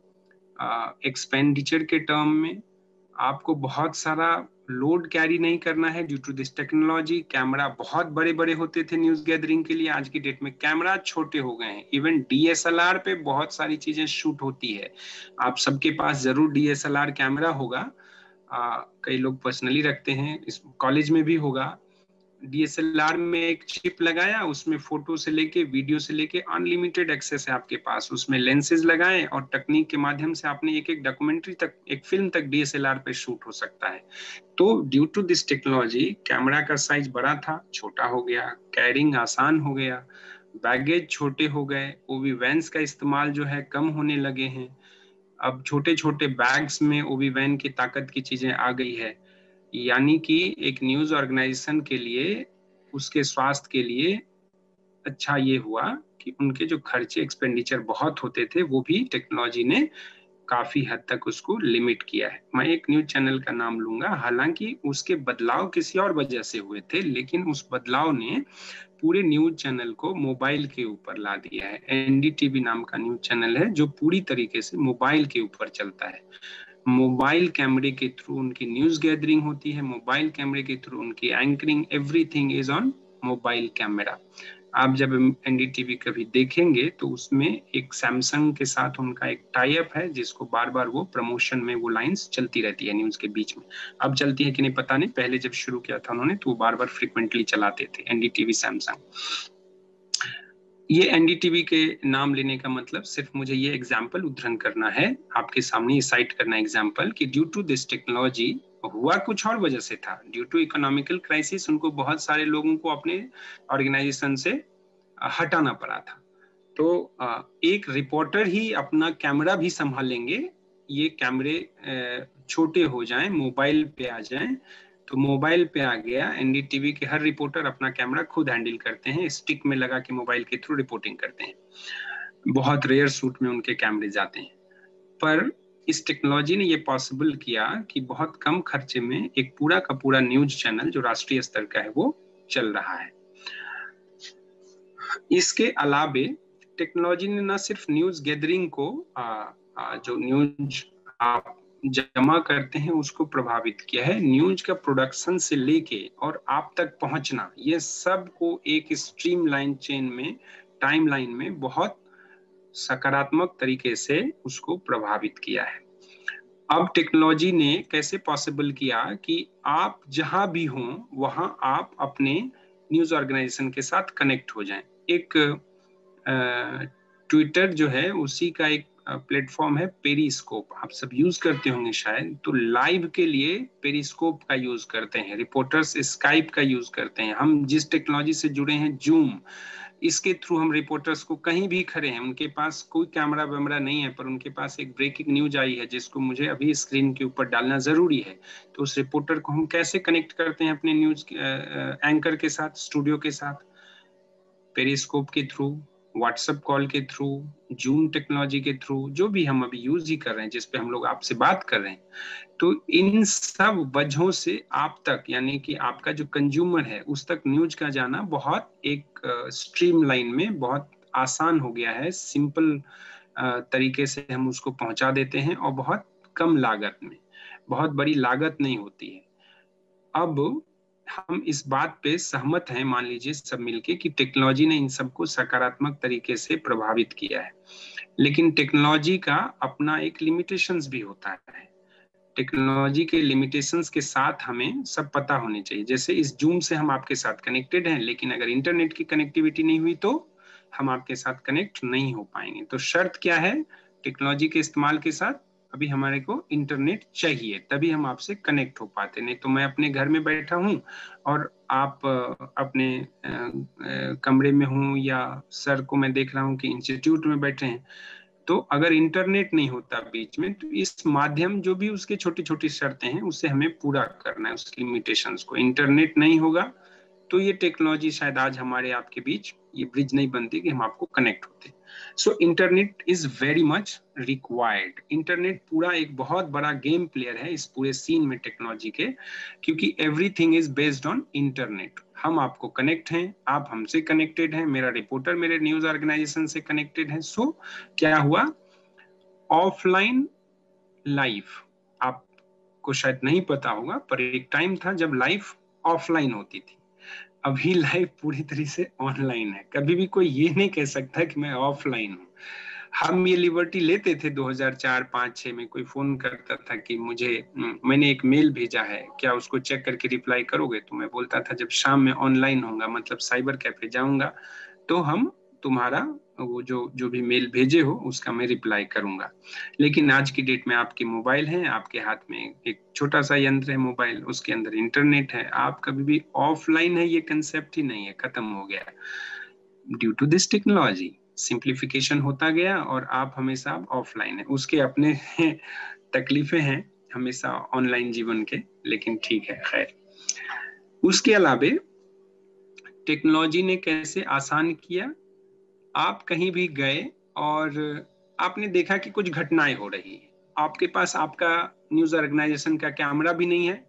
एक्सपेंडिचर के टर्म में। आपको बहुत सारा लोड कैरी नहीं करना है due to this technology. Camera बहुत बड़े बड़े होते थे न्यूज गैदरिंग के लिए, आज की डेट में कैमरा छोटे हो गए हैं। इवन डीएसएलआर पे बहुत सारी चीजें शूट होती है। आप सबके पास जरूर डीएसएलआर कैमरा होगा, कई लोग पर्सनली रखते हैं, इस कॉलेज में भी होगा। DSLR में एक चिप लगाया, उसमें फोटो से लेके वीडियो से लेके अनलिमिटेड एक्सेस है आपके पास, उसमें लेंसेज लगाए और तकनीक के माध्यम से आपने एक एक डॉक्यूमेंट्री तक, एक फिल्म तक DSLR पे शूट हो सकता है। तो due to this technology camera का साइज बड़ा था, छोटा हो गया, कैरिंग आसान हो गया, बैगेज छोटे हो गए, ओवी वैन्स का इस्तेमाल जो है कम होने लगे हैं। अब छोटे छोटे बैग्स में ओवी वैन की ताकत की चीजें आ गई है, यानी कि एक न्यूज ऑर्गेनाइजेशन के लिए, उसके स्वास्थ्य के लिए अच्छा ये हुआ कि उनके जो खर्चे एक्सपेंडिचर बहुत होते थे वो भी टेक्नोलॉजी ने काफी हद तक उसको लिमिट किया है। मैं एक न्यूज चैनल का नाम लूंगा, हालांकि उसके बदलाव किसी और वजह से हुए थे, लेकिन उस बदलाव ने पूरे न्यूज चैनल को मोबाइल के ऊपर ला दिया है। NDTV नाम का न्यूज चैनल है जो पूरी तरीके से मोबाइल के ऊपर चलता है। मोबाइल कैमरे के थ्रू उनकी न्यूज गैदरिंग होती है, मोबाइल कैमरे के थ्रू उनकी anchoring, everything is on mobile camera. आप जब NDTV कभी देखेंगे तो उसमें एक सैमसंग के साथ उनका एक टाई अप है, जिसको बार बार वो प्रमोशन में वो लाइंस चलती रहती है न्यूज के बीच में। अब चलती है कि नहीं पता नहीं, पहले जब शुरू किया था उन्होंने तो वो बार बार फ्रिक्वेंटली चलाते थे NDTV सैमसंग। ये NDTV के नाम लेने का मतलब सिर्फ मुझे ये एग्जाम्पल उद्धरण करना है, आपके सामने ये साइट करना एग्जाम्पल कि ड्यू टू दिस टेक्नोलॉजी हुआ कुछ और वजह से था। ड्यू टू इकोनॉमिकल क्राइसिस उनको बहुत सारे लोगों को अपने ऑर्गेनाइजेशन से हटाना पड़ा था। तो एक रिपोर्टर ही अपना कैमरा भी संभालेंगे, ये कैमरे छोटे हो जाएं, मोबाइल पे आ जाएं, तो मोबाइल पे आ गया। NDTV के हर रिपोर्टर अपना कैमरा खुद हैंडल करते हैं, स्टिक में लगा के मोबाइल के थ्रू रिपोर्टिंग करते हैं। बहुत रेयर सूट में उनके कैमरे जाते हैं, पर इस टेक्नोलॉजी ने ये पॉसिबल किया कि बहुत कम खर्चे में एक पूरा का पूरा न्यूज चैनल जो राष्ट्रीय स्तर का है वो चल रहा है। इसके अलावे टेक्नोलॉजी ने न सिर्फ न्यूज गैदरिंग को जो न्यूज आप जमा करते हैं उसको प्रभावित किया है, न्यूज का प्रोडक्शन से लेके और आप तक पहुंचना, ये सब को एक स्ट्रीमलाइन चेन में, टाइमलाइन में बहुत सकारात्मक तरीके से उसको प्रभावित किया है। अब टेक्नोलॉजी ने कैसे पॉसिबल किया कि आप जहां भी हों वहां आप अपने न्यूज ऑर्गेनाइजेशन के साथ कनेक्ट हो जाएं। एक ट्विटर जो है उसी का एक प्लेटफॉर्म है पेरिस्कोप, आप सब यूज करते होंगे शायद। तो लाइव के लिए पेरिस्कोप का यूज करते हैं, रिपोर्टर्स स्काइप का यूज करते हैं। हम जिस टेक्नोलॉजी से जुड़े हैं जूम, इसके थ्रू हम रिपोर्टर्स को कहीं भी खड़े हैं, उनके पास कोई कैमरा वैमरा नहीं है पर उनके पास एक ब्रेकिंग न्यूज आई है जिसको मुझे अभी स्क्रीन के ऊपर डालना जरूरी है, तो उस रिपोर्टर को हम कैसे कनेक्ट करते हैं अपने न्यूज एंकर के साथ, स्टूडियो के साथ? पेरिस्कोप के थ्रू, व्हाट्सएप कॉल के थ्रू, जूम टेक्नोलॉजी के थ्रू, जो भी हम अभी यूज ही कर रहे हैं, जिसपे हम लोग आपसे बात कर रहे हैं। तो इन सब वजहों से आप तक, यानी कि आपका जो कंज्यूमर है उस तक न्यूज का जाना बहुत एक स्ट्रीमलाइन में बहुत आसान हो गया है। सिंपल तरीके से हम उसको पहुंचा देते हैं और बहुत कम लागत में, बहुत बड़ी लागत नहीं होती है। अब हम इस बात पे सहमत हैं, मान लीजिए सब मिलके, कि टेक्नोलॉजी ने इन सबको सकारात्मक तरीके से प्रभावित किया है, लेकिन टेक्नोलॉजी का अपना एक लिमिटेशंस भी होता है। टेक्नोलॉजी के लिमिटेशंस के साथ हमें सब पता होने चाहिए। जैसे इस जूम से हम आपके साथ कनेक्टेड हैं, लेकिन अगर इंटरनेट की कनेक्टिविटी नहीं हुई तो हम आपके साथ कनेक्ट नहीं हो पाएंगे। तो शर्त क्या है टेक्नोलॉजी के इस्तेमाल के साथ? अभी हमारे को इंटरनेट चाहिए, तभी हम आपसे कनेक्ट हो पाते। नहीं तो मैं अपने घर में बैठा हूं और आप अपने कमरे में हूं, या सर को मैं देख रहा हूं कि इंस्टीट्यूट में बैठे हैं, तो अगर इंटरनेट नहीं होता बीच में तो इस माध्यम जो भी उसके छोटी छोटी शर्तें हैं उससे हमें पूरा करना है, उस लिमिटेशंस को। इंटरनेट नहीं होगा तो ये टेक्नोलॉजी शायद आज हमारे आपके बीच ये ब्रिज नहीं बनती कि हम आपको कनेक्ट होते। So internet is very much required. Internet पूरा एक बहुत बड़ा गेम प्लेयर है इस पूरे सीन में टेक्नोलॉजी के, क्योंकि everything is based on internet. हम आपको कनेक्ट हैं, आप हमसे कनेक्टेड हैं, मेरा रिपोर्टर मेरे न्यूज ऑर्गेनाइजेशन से कनेक्टेड है। सो क्या हुआ, ऑफलाइन लाइफ, आपको शायद नहीं पता होगा पर एक टाइम था जब लाइफ ऑफलाइन होती थी। अभी लाइफ पूरी तरह से ऑनलाइन है। कभी भी कोई ये नहीं कह सकता कि मैं ऑफलाइन हूँ। हम ये लिबर्टी लेते थे 2004-5-6 में। कोई फोन करता था कि मुझे मैंने एक मेल भेजा है, क्या उसको चेक करके रिप्लाई करोगे? तो मैं बोलता था जब शाम में ऑनलाइन होऊंगा, मतलब साइबर कैफे जाऊंगा, तो हम तुम्हारा वो जो भी मेल भेजे हो उसका मैं रिप्लाई करूंगा। लेकिन आज की डेट में आपके मोबाइल है, आपके हाथ में एक छोटा सा यंत्र है मोबाइल, उसके अंदर इंटरनेट है, आप कभी भी ऑफलाइन है ये कंसेप्ट ही नहीं है, खत्म हो गया। Due to this technology simplification होता गया और आप हमेशा ऑफलाइन है। उसके अपने तकलीफें हैं हमेशा ऑनलाइन जीवन के, लेकिन ठीक है खैर। उसके अलावे टेक्नोलॉजी ने कैसे आसान किया, आप कहीं भी गए और आपने देखा कि कुछ घटनाएं हो रही है, आपके पास आपका न्यूज ऑर्गेनाइजेशन का कैमरा भी नहीं है,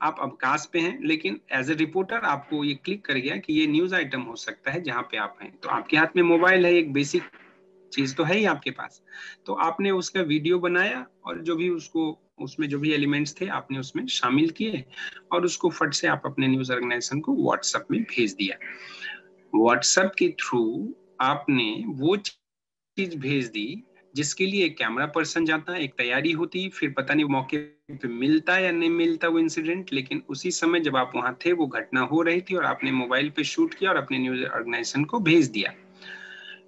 आप अवकाश पे हैं, लेकिन एज ए रिपोर्टर आपको ये क्लिक कर गया कि ये न्यूज आइटम हो सकता है जहां पे आप हैं, तो आपके हाथ में मोबाइल है, एक बेसिक चीज तो है ही आपके पास, तो आपने उसका वीडियो बनाया और जो भी उसको उसमें जो भी एलिमेंट्स थे आपने उसमें शामिल किए और उसको फट से आप अपने न्यूज ऑर्गेनाइजेशन को व्हाट्सएप में भेज दिया। व्हाट्सएप के थ्रू आपने वो चीज भेज दी जिसके लिए एक कैमरा पर्सन जाता है, एक तैयारी होती, फिर पता नहीं मौके पे मिलता या नहीं मिलता वो इंसिडेंट, लेकिन उसी समय जब आप वहां थे वो घटना हो रही थी और आपने मोबाइल पे शूट किया और अपने न्यूज ऑर्गेनाइजेशन को भेज दिया।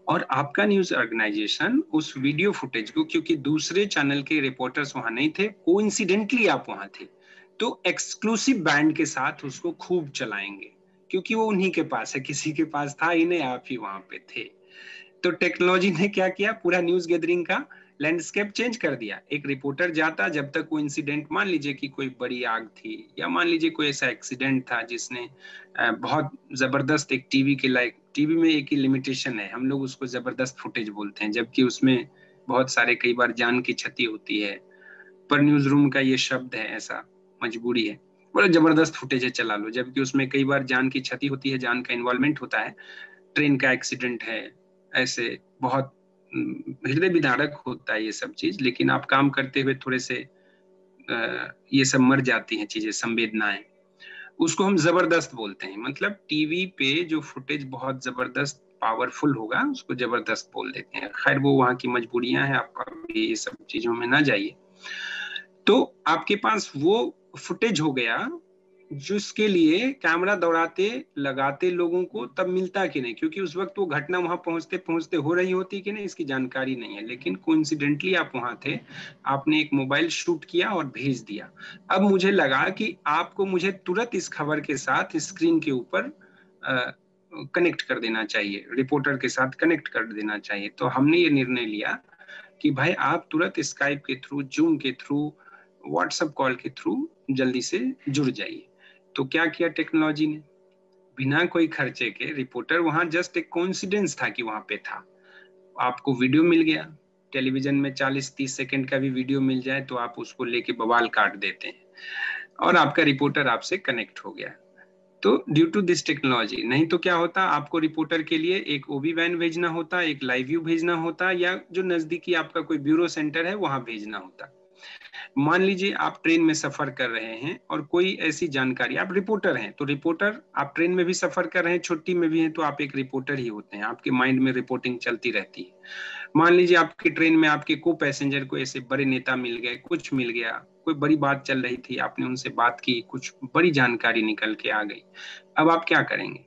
और आपका न्यूज ऑर्गेनाइजेशन उस वीडियो फुटेज को, क्योंकि दूसरे चैनल के रिपोर्टर्स वहां नहीं थे, कोइंसिडेंटली आप वहां थे, तो एक्सक्लूसिव बैंड के साथ उसको खूब चलाएंगे, क्योंकि वो उन्हीं के पास है, किसी के पास था ही नहीं, आप ही वहां पे थे। तो टेक्नोलॉजी ने क्या किया, पूरा न्यूज गैदरिंग का लैंडस्केप चेंज कर दिया। एक रिपोर्टर जाता, जब तक वो इंसिडेंट, मान लीजिए कि कोई बड़ी आग थी या मान लीजिए कोई ऐसा एक्सीडेंट था जिसने बहुत जबरदस्त, एक टीवी के लाइक, टीवी में एक ही लिमिटेशन है, हम लोग उसको जबरदस्त फुटेज बोलते हैं, जबकि उसमें बहुत सारे कई बार जान की क्षति होती है, पर न्यूज रूम का ये शब्द है, ऐसा मजबूरी है, बड़ा जबरदस्त फुटेज है चला लो, जबकि उसमें कई बार जान की क्षति होती है, जान का इन्वॉल्वमेंट होता है, ट्रेन का एक्सीडेंट है, ऐसे बहुत हृदय विदारक होता है ये सब चीज, लेकिन आप काम करते हुए थोड़े से ये सब मर जाती हैं चीजें, संवेदनाएं, उसको हम जबरदस्त बोलते हैं। मतलब टीवी पे जो फुटेज बहुत जबरदस्त पावरफुल होगा उसको जबरदस्त बोल देते हैं। खैर वो वहां की मजबूरियां हैं, आप अभी ये सब चीजों में ना जाइए। तो आपके पास वो फुटेज हो गया जिसके लिए कैमरा दौड़ाते लगाते लोगों को तब मिलता कि नहीं, क्योंकि उस वक्त वो घटना वहां पहुंचते पहुंचते हो रही होती कि नहीं इसकी जानकारी नहीं है, लेकिन कोइंसिडेंटली आप वहां थे, आपने एक मोबाइल शूट किया और भेज दिया। अब मुझे लगा कि आपको मुझे तुरंत इस खबर के साथ स्क्रीन के ऊपर कनेक्ट कर देना चाहिए, रिपोर्टर के साथ कनेक्ट कर देना चाहिए। तो हमने ये निर्णय लिया कि भाई आप तुरंत स्काइप के थ्रू, जूम के थ्रू, व्हाट्सएप कॉल के थ्रू जल्दी से जुड़ जाइए। तो क्या किया टेक्नोलॉजी ने, बिना कोई खर्चे के, रिपोर्टर वहां जस्ट एक कोइंसिडेंस था कि वहां पे था, आपको वीडियो मिल गया, टेलीविजन में 40-30 सेकंड का भी वीडियो मिल जाए तो आप उसको लेके बवाल काट देते हैं और आपका रिपोर्टर आपसे कनेक्ट हो गया। तो ड्यू टू दिस टेक्नोलॉजी, नहीं तो क्या होता, आपको रिपोर्टर के लिए एक ओबी वैन भेजना होता, एक लाइव व्यू भेजना होता, या जो नजदीकी आपका कोई ब्यूरो सेंटर है वहां भेजना होता। मान लीजिए आप ट्रेन में सफर कर रहे हैं और कोई ऐसी जानकारी, आप रिपोर्टर हैं तो रिपोर्टर, आप ट्रेन में भी सफर कर रहे हैं, छुट्टी में भी हैं, तो आप एक रिपोर्टर ही होते हैं, आपके माइंड में रिपोर्टिंग चलती रहती है। मान लीजिए आपकी ट्रेन में आपके को पैसेंजर को ऐसे बड़े नेता मिल गए, कुछ मिल गया, कोई बड़ी बात चल रही थी, आपने उनसे बात की, कुछ बड़ी जानकारी निकल के आ गई, अब आप क्या करेंगे,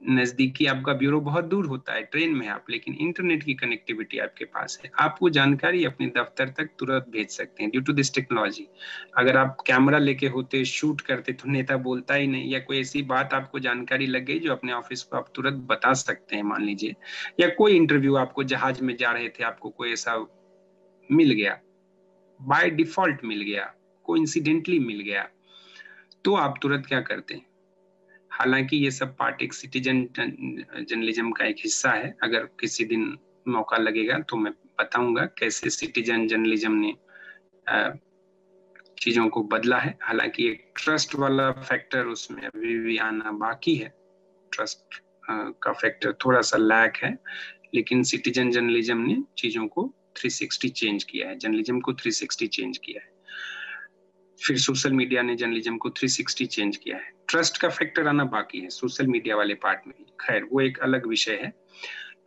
नजदीकी आपका ब्यूरो बहुत दूर होता है, ट्रेन में आप, लेकिन इंटरनेट की कनेक्टिविटी आपके पास है, आप वो जानकारी अपने दफ्तर तक तुरंत भेज सकते हैं ड्यू टू दिस टेक्नोलॉजी। अगर आप कैमरा लेके होते, शूट करते, तो नेता बोलता ही नहीं, या कोई ऐसी बात आपको जानकारी लग गई जो अपने ऑफिस को आप तुरंत बता सकते हैं, मान लीजिए, या कोई इंटरव्यू, आपको जहाज में जा रहे थे, आपको कोई ऐसा मिल गया, बाय डिफॉल्ट मिल गया, कोइंसिडेंटली मिल गया, तो आप तुरंत क्या करते हैं। हालांकि ये सब पार्ट एक सिटीजन जर्नलिज्म का एक हिस्सा है, अगर किसी दिन मौका लगेगा तो मैं बताऊंगा कैसे सिटीजन जर्नलिज्म ने चीजों को बदला है। हालांकि एक ट्रस्ट वाला फैक्टर उसमें अभी भी आना बाकी है, ट्रस्ट का फैक्टर थोड़ा सा लैक है, लेकिन सिटीजन जर्नलिज्म ने चीजों को 360 चेंज किया है, जर्नलिज्म को 360 चेंज किया है। फिर सोशल मीडिया ने जर्नलिज्म को 360 चेंज किया है। ट्रस्ट का फैक्टर आना बाकी है सोशल मीडिया वाले पार्ट में, खैर वो एक अलग विषय है।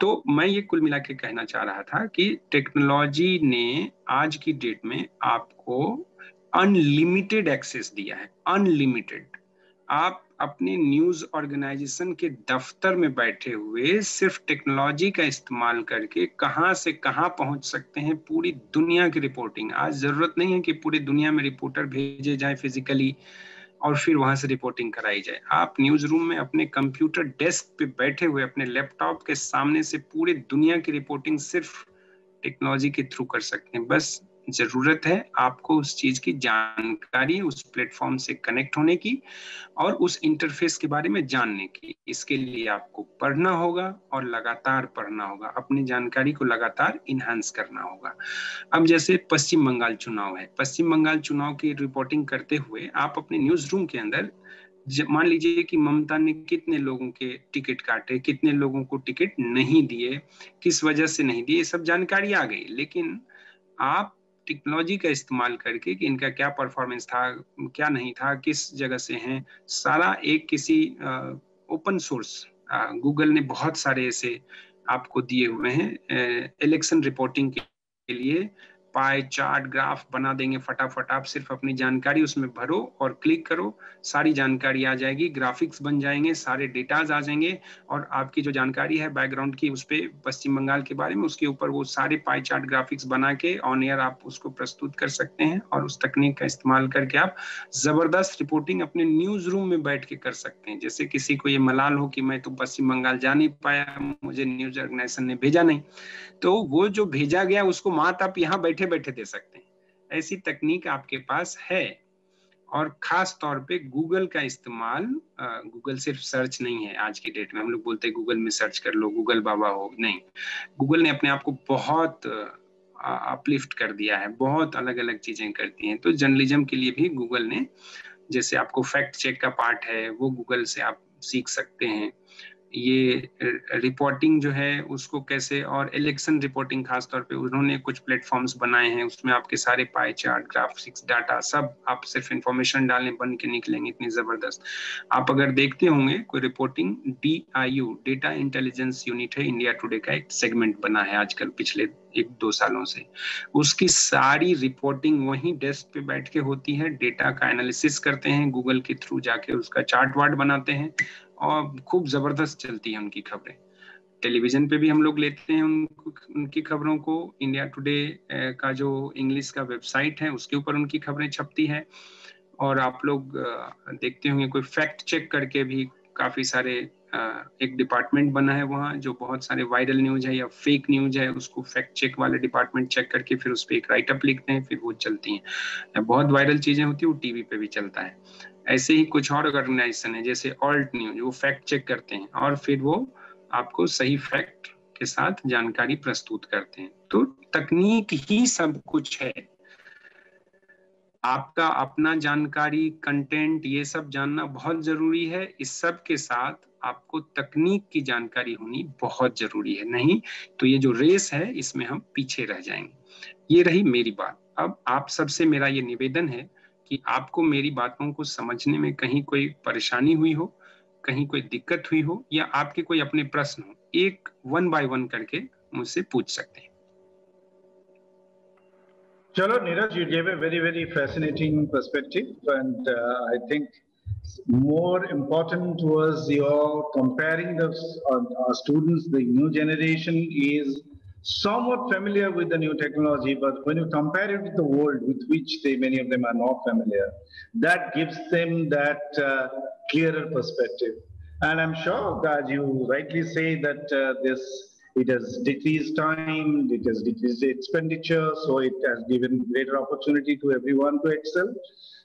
तो मैं ये कुल मिला के कहना चाह रहा था कि टेक्नोलॉजी ने आज की डेट में आपको अनलिमिटेड एक्सेस दिया है, अनलिमिटेड। आप अपने न्यूज ऑर्गेनाइजेशन के दफ्तर में बैठे हुए सिर्फ टेक्नोलॉजी का इस्तेमाल करके कहां से कहां पहुंच सकते हैं, पूरी दुनिया की रिपोर्टिंग। आज जरूरत नहीं है कि पूरी दुनिया में रिपोर्टर भेजे जाए फिजिकली और फिर वहां से रिपोर्टिंग कराई जाए। आप न्यूज रूम में अपने कंप्यूटर डेस्क पे बैठे हुए अपने लैपटॉप के सामने से पूरी दुनिया की रिपोर्टिंग सिर्फ टेक्नोलॉजी के थ्रू कर सकते हैं। बस जरूरत है आपको उस चीज की जानकारी, उस प्लेटफॉर्म से कनेक्ट होने की और उस इंटरफेस के बारे में जानने की। इसके लिए आपको पढ़ना होगा और लगातार पढ़ना होगा, अपनी जानकारी को लगातार इनहांस करना होगा। अब जैसे पश्चिम बंगाल चुनाव है, पश्चिम बंगाल चुनाव की रिपोर्टिंग करते हुए आप अपने न्यूज रूम के अंदर मान लीजिए कि ममता ने कितने लोगों के टिकट काटे, कितने लोगों को टिकट नहीं दिए, किस वजह से नहीं दिए, ये सब जानकारी आ गई। लेकिन आप टेक्नोलॉजी का इस्तेमाल करके कि इनका क्या परफॉर्मेंस था, क्या नहीं था, किस जगह से हैं, सारा एक किसी ओपन सोर्स गूगल ने बहुत सारे ऐसे आपको दिए हुए हैं इलेक्शन रिपोर्टिंग के लिए। पाई चार्ट ग्राफ बना देंगे फटाफट, आप सिर्फ अपनी जानकारी उसमें भरो और क्लिक करो, सारी जानकारी आ जाएगी, ग्राफिक्स बन जाएंगे, सारे डेटाज आ जाएंगे और आपकी जो जानकारी है बैकग्राउंड की उस पर पश्चिम बंगाल के बारे में, उसके ऊपर वो सारे पाई चार्ट ग्राफिक्स बना के ऑन एयर आप उसको प्रस्तुत कर सकते हैं और उस तकनीक का इस्तेमाल करके आप जबरदस्त रिपोर्टिंग अपने न्यूज रूम में बैठ के कर सकते हैं। जैसे किसी को ये मलाल हो कि मैं तो पश्चिम बंगाल जा नहीं पाया, मुझे न्यूज ऑर्गेनाइजेशन ने भेजा नहीं, तो वो जो भेजा गया उसको मात आप यहाँ बैठे बैठे दे सकते हैं। ऐसी तकनीक आपके पास है। और खास तौर पे गूगल का इस्तेमाल, गूगल सिर्फ सर्च नहीं है आज की डेट में। हम लोग बोलते हैं गूगल में सर्च कर लो, गूगल बाबा हो, नहीं। गूगल ने अपने आप को बहुत अपलिफ्ट कर दिया है, बहुत अलग अलग चीजें करती हैं। तो जर्नलिज्म के लिए भी गूगल ने, जैसे आपको फैक्ट चेक का पार्ट है वो गूगल से आप सीख सकते हैं। ये रिपोर्टिंग जो है उसको कैसे, और इलेक्शन रिपोर्टिंग खास तौर पे उन्होंने कुछ प्लेटफॉर्म्स बनाए हैं, उसमें आपके सारे पाई चार्ट, ग्राफिक्स, डाटा सब आप सिर्फ इंफॉर्मेशन डालें बन के निकलेंगे, इतनी जबरदस्त। आप अगर देखते होंगे कोई reporting, DIU data intelligence unit है, इंडिया टुडे का एक सेगमेंट बना है आजकल पिछले 1-2 सालों से, उसकी सारी रिपोर्टिंग वहीं डेस्क पे बैठ के होती है। डेटा का एनालिसिस करते हैं गूगल के थ्रू जाके, उसका चार्ट वार्ट बनाते हैं और खूब जबरदस्त चलती है उनकी खबरें। टेलीविजन पे भी हम लोग लेते हैं उनकी खबरों को। इंडिया टुडे का जो इंग्लिश का वेबसाइट है उसके ऊपर उनकी खबरें छपती है। और आप लोग देखते होंगे कोई फैक्ट चेक करके भी काफी सारे एक डिपार्टमेंट बना है वहाँ, जो बहुत सारे वायरल न्यूज है या फेक न्यूज है उसको फैक्ट चेक वाले डिपार्टमेंट चेक करके फिर उस पर एक राइटअप लिखते हैं, फिर वो चलती हैं। बहुत वायरल चीजें होती है वो टीवी पे भी चलता है। ऐसे ही कुछ और ऑर्गेनाइजेशन है जैसे ऑल्ट न्यूज, वो फैक्ट चेक करते हैं और फिर वो आपको सही फैक्ट के साथ जानकारी प्रस्तुत करते हैं। तो तकनीक ही सब कुछ है। आपका अपना जानकारी, कंटेंट, ये सब जानना बहुत जरूरी है। इस सब के साथ आपको तकनीक की जानकारी होनी बहुत जरूरी है, नहीं तो ये जो रेस है इसमें हम पीछे रह जाएंगे। ये रही मेरी बात। अब आप सबसे मेरा ये निवेदन है कि आपको मेरी बातों को समझने में कहीं कोई परेशानी हुई हो, कहीं कोई दिक्कत हुई हो, या आपके कोई अपने प्रश्न हो, एक 1 by 1 करके मुझसे पूछ सकते हैं। Chalo, Neeraj, you gave a very, very fascinating perspective, and I think more important was your comparing the students. The new generation is somewhat familiar with the new technology, but when you compare it with the world with which many of them are not familiar, that gives them that clearer perspective. And I'm sure that you rightly say that it has decreased time, it has decreased expenditure, so it has given greater opportunity to everyone to excel.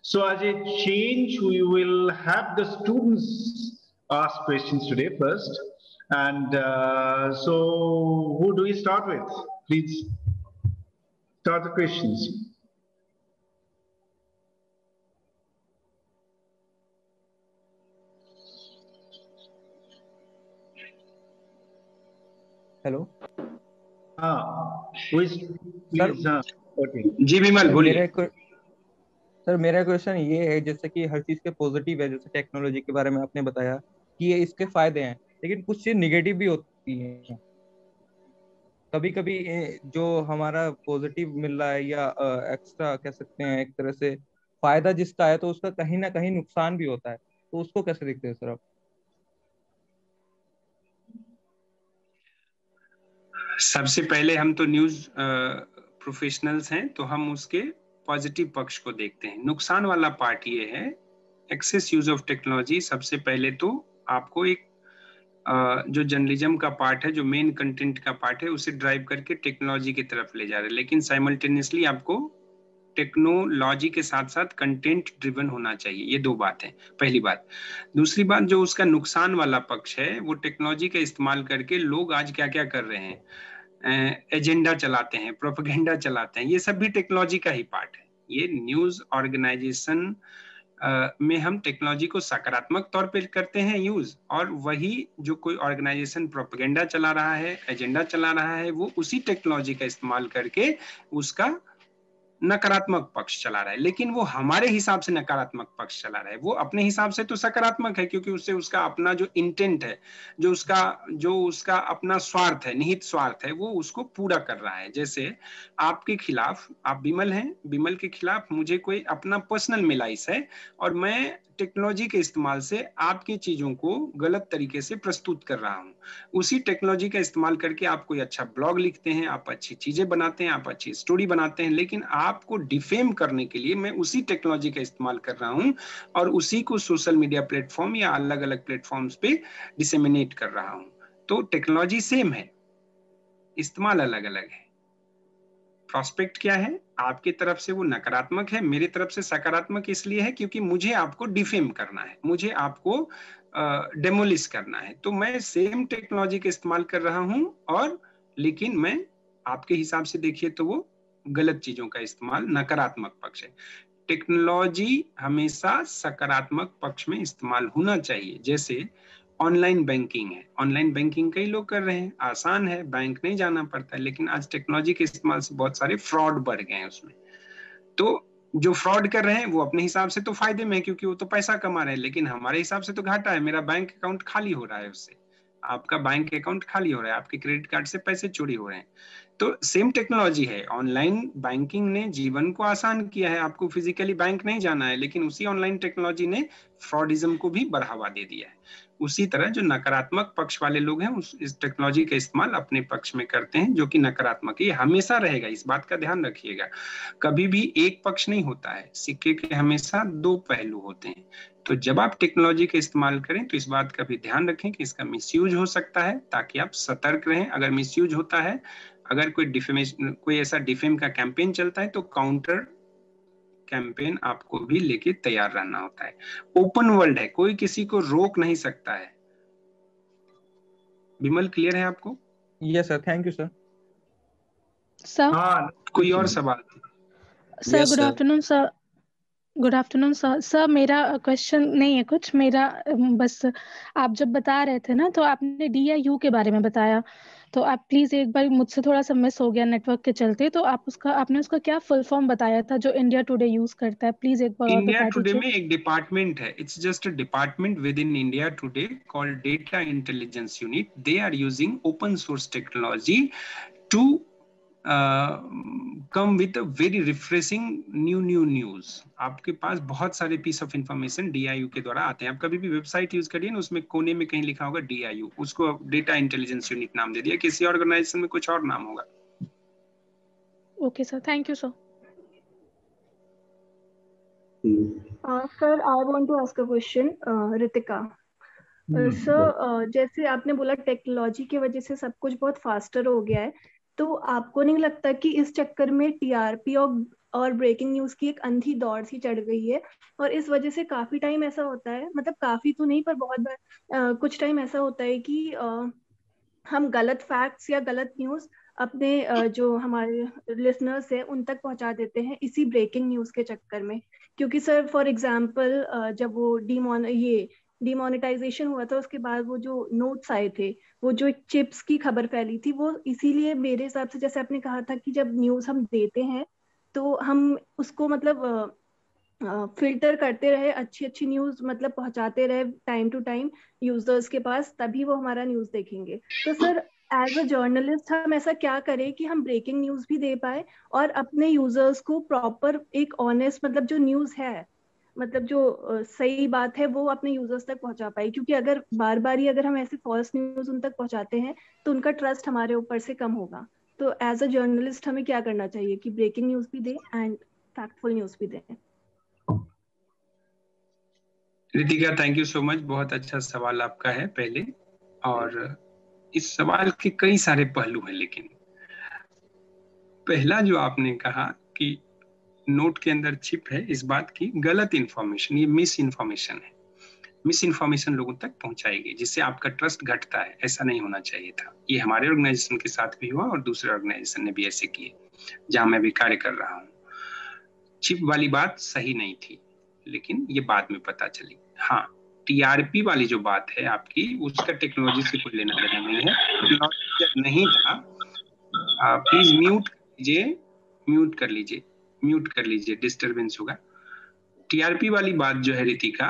So as a change, we will have the students ask questions today first. And so who do we start with? Please start the questions. Hello जी विमल बोलिए। Sir मेरा question ये है, जैसे कि हर चीज के positive है, जैसे टेक्नोलॉजी के बारे में आपने बताया कि ये इसके फायदे हैं, लेकिन कुछ चीज निगेटिव भी होती है। कभी कभी जो हमारा पॉजिटिव मिल रहा है या एक्स्ट्रा कह सकते हैं एक तरह से फायदा जिसका है, तो उसका कहीं ना कहीं नुकसान भी होता है, तो उसको कैसे देखते हैं सर आप? सबसे पहले हम तो न्यूज प्रोफेशनल्स हैं, तो हम उसके पॉजिटिव पक्ष को देखते हैं। नुकसान वाला पार्ट ये है, एक्सेस यूज ऑफ टेक्नोलॉजी। सबसे पहले तो आपको एक जो जर्नलिज्म का पार्ट है, जो मेन कंटेंट का पार्ट है, उसे ड्राइव करके टेक्नोलॉजी की तरफ ले जा रहे हैं, लेकिन साइमल्टेनियसली आपको टेक्नोलॉजी के साथ साथ कंटेंट ड्रिवन होना चाहिए। ये दो बात है, पहली बात। दूसरी बात, जो उसका नुकसान वाला पक्ष है, वो टेक्नोलॉजी का इस्तेमाल करके लोग आज क्या क्या कर रहे हैं, एजेंडा चलाते हैं, प्रोपेगेंडा चलाते हैं, ये सब भी टेक्नोलॉजी का ही पार्ट है। ये न्यूज ऑर्गेनाइजेशन में हम टेक्नोलॉजी को सकारात्मक तौर पे करते हैं यूज, और वही जो कोई ऑर्गेनाइजेशन प्रोपेगेंडा चला रहा है, एजेंडा चला रहा है, वो उसी टेक्नोलॉजी का इस्तेमाल करके उसका नकारात्मक पक्ष चला रहा है। लेकिन वो हमारे हिसाब से नकारात्मक पक्ष चला रहा है, वो अपने हिसाब से तो सकारात्मक है, क्योंकि उससे उसका अपना जो इंटेंट है, जो उसका अपना स्वार्थ है, निहित स्वार्थ है, वो उसको पूरा कर रहा है। जैसे आपके खिलाफ, आप बिमल हैं, बिमल के खिलाफ मुझे कोई अपना पर्सनल मिलाइस है, और मैं टेक्नोलॉजी के इस्तेमाल से आपकी चीजों को गलत तरीके से प्रस्तुत कर रहा हूं। उसी टेक्नोलॉजी का इस्तेमाल करके आप कोई अच्छा ब्लॉग लिखते हैं, आप अच्छी चीजें बनाते हैं, आप अच्छी स्टोरी बनाते हैं, लेकिन आपको डिफेम करने के लिए मैं उसी टेक्नोलॉजी का इस्तेमाल कर रहा हूं, और उसी को सोशल मीडिया प्लेटफॉर्म या अलग अलग प्लेटफॉर्म्स पे डिसेमिनेट कर रहा हूं। तो टेक्नोलॉजी सेम है, इस्तेमाल अलग अलग है। प्रोस्पेक्ट क्या है, आपकी तरफ से वो नकारात्मक है, मेरी तरफ से सकारात्मक इसलिए है क्योंकि मुझे आपको डिफेम करना है, मुझे आपको डेमोलिश करना है। तो मैं सेम टेक्नोलॉजी का इस्तेमाल कर रहा हूं, और लेकिन मैं आपके हिसाब से देखिए तो वो गलत चीजों का इस्तेमाल, नकारात्मक पक्ष है। टेक्नोलॉजी हमेशा सकारात्मक पक्ष में इस्तेमाल होना चाहिए। जैसे ऑनलाइन बैंकिंग है, ऑनलाइन बैंकिंग कई लोग कर रहे हैं, आसान है, बैंक नहीं जाना पड़ता है, लेकिन आज टेक्नोलॉजी के इस्तेमाल से बहुत सारे फ्रॉड बढ़ गए हैं उसमें। तो जो फ्रॉड कर रहे हैं वो अपने हिसाब से तो फायदे में है, क्योंकि वो तो पैसा कमा रहे हैं, लेकिन हमारे हिसाब से तो घाटा है। मेरा बैंक अकाउंट खाली हो रहा है उससे, आपका बैंक अकाउंट खाली हो रहा है, आपके क्रेडिट कार्ड से पैसे चोरी हो रहे हैं। तो सेम टेक्नोलॉजी है, ऑनलाइन बैंकिंग ने जीवन को आसान किया है, आपको फिजिकली बैंक नहीं जाना है, लेकिन उसी ऑनलाइन टेक्नोलॉजी ने फ्रॉडिज्म को भी बढ़ावा दे दिया है। उसी तरह जो नकारात्मक पक्ष वाले लोग हैं, इस टेक्नोलॉजी का इस्तेमाल अपने पक्ष में करते हैं, जो कि नकारात्मक, ये हमेशा रहेगा, इस बात का ध्यान रखिएगा। कभी भी एक पक्ष नहीं होता है, सिक्के के हमेशा दो पहलू होते हैं। तो जब आप टेक्नोलॉजी का इस्तेमाल करें तो इस बात का भी ध्यान रखें कि इसका मिसयूज हो सकता है, ताकि आप सतर्क रहें। अगर मिसयूज होता है, अगर कोई ऐसा डिफेम का कैंपेन चलता है, तो काउंटर कैंपेन आपको भी लेके तैयार रहना होता है। ओपन वर्ल्ड है, कोई किसी को रोक नहीं सकता है। विमल, क्लियर है आपको? Yes sir, thank you sir. Sir, हाँ, कोई और सवाल? Sir good afternoon sir. Good afternoon sir. Sir मेरा क्वेश्चन नहीं है कुछ, मेरा बस आप जब बता रहे थे ना, तो आपने DIU के बारे में बताया, तो आप प्लीज एक बार, मुझसे थोड़ा सा मिस हो गया नेटवर्क के चलते, तो आपने उसका क्या फुल फॉर्म बताया था जो इंडिया टुडे यूज करता है, प्लीज एक बार और इंडिया बता टुडे दीजिए। में एक डिपार्टमेंट है, it's just a department within India Today called data intelligence unit. They are using open source technology to come with very refreshing new news. आपके पास बहुत सारे पीस ऑफ इंफॉर्मेशन DIU के द्वारा आते हैं। आप कभी भी वेबसाइट यूज करिए ना, उसमें कोने में कहीं लिखा होगा DIU, उसको डेटा इंटेलिजेंस यूनिट नाम दे दिया, किसी ऑर्गेनाइजेशन में कुछ और नाम होगा। Okay sir, thank you sir. Sir, I want to ask a question, Ritika. Sir, जैसे आपने बोला टेक्नोलॉजी की वजह से सब कुछ बहुत फास्टर हो गया है, तो आपको नहीं लगता कि इस चक्कर में TRP और ब्रेकिंग न्यूज की एक अंधी दौड़ सी चढ़ गई है, और इस वजह से काफी टाइम ऐसा होता है, मतलब काफी तो नहीं पर बहुत बार कुछ टाइम ऐसा होता है कि हम गलत फैक्ट्स या गलत न्यूज अपने जो हमारे लिसनर्स हैं उन तक पहुंचा देते हैं इसी ब्रेकिंग न्यूज के चक्कर में। क्योंकि सर फॉर एग्जांपल जब वो डिमोनेटाइजेशन हुआ था, उसके बाद वो जो नोट्स आए थे, वो जो एक चिप्स की खबर फैली थी, वो इसीलिए मेरे हिसाब से, जैसे आपने कहा था कि जब न्यूज हम देते हैं तो हम उसको मतलब फिल्टर करते रहे, अच्छी अच्छी न्यूज पहुंचाते रहे टाइम टू टाइम यूजर्स के पास, तभी वो हमारा न्यूज देखेंगे। तो सर एज अ जर्नलिस्ट हम ऐसा क्या करें कि हम ब्रेकिंग न्यूज भी दे पाए और अपने यूजर्स को प्रॉपर एक ऑनेस्ट मतलब जो न्यूज है मतलब जो सही बात है वो अपने यूजर्स तक पहुंचा पाए, क्योंकि अगर बार बार ही अगर हम ऐसे फॉल्स न्यूज उन तक पहुंचाते हैं तो उनका ट्रस्ट हमारे ऊपर से कम होगा। तो एज अ जर्नलिस्ट हमें क्या करना चाहिए कि ब्रेकिंग न्यूज भी दें एंड फैक्टफुल न्यूज भी दें। Ritika, thank you so much, बहुत अच्छा सवाल आपका है पहले। और इस सवाल के कई सारे पहलू हैं, लेकिन पहला जो आपने कहा कि नोट के अंदर छिप है इस बात की गलत इंफॉर्मेशन, ये मिस इन्फॉर्मेशन है। मिस इन्फॉर्मेशन लोगों तक पहुंचाएगी जिससे आपका ट्रस्ट घटता है। ऐसा नहीं होना चाहिए था। ये हमारे ऑर्गेनाइजेशन के साथ भी हुआ और दूसरे ऑर्गेनाइजेशन ने भी ऐसे किए जहां मैं भी कार्य कर रहा हूँ। चिप वाली बात सही नहीं थी, लेकिन ये बाद में पता चली। हाँ, टीआरपी वाली जो बात है आपकी, उसका टेक्नोलॉजी से कोई लेना देना नहीं है। टेक्नोलॉजी जब नहीं था, प्लीज म्यूट कर लीजिए, डिस्टरबेंस होगा। टीआरपी वाली बात जो है रितिका,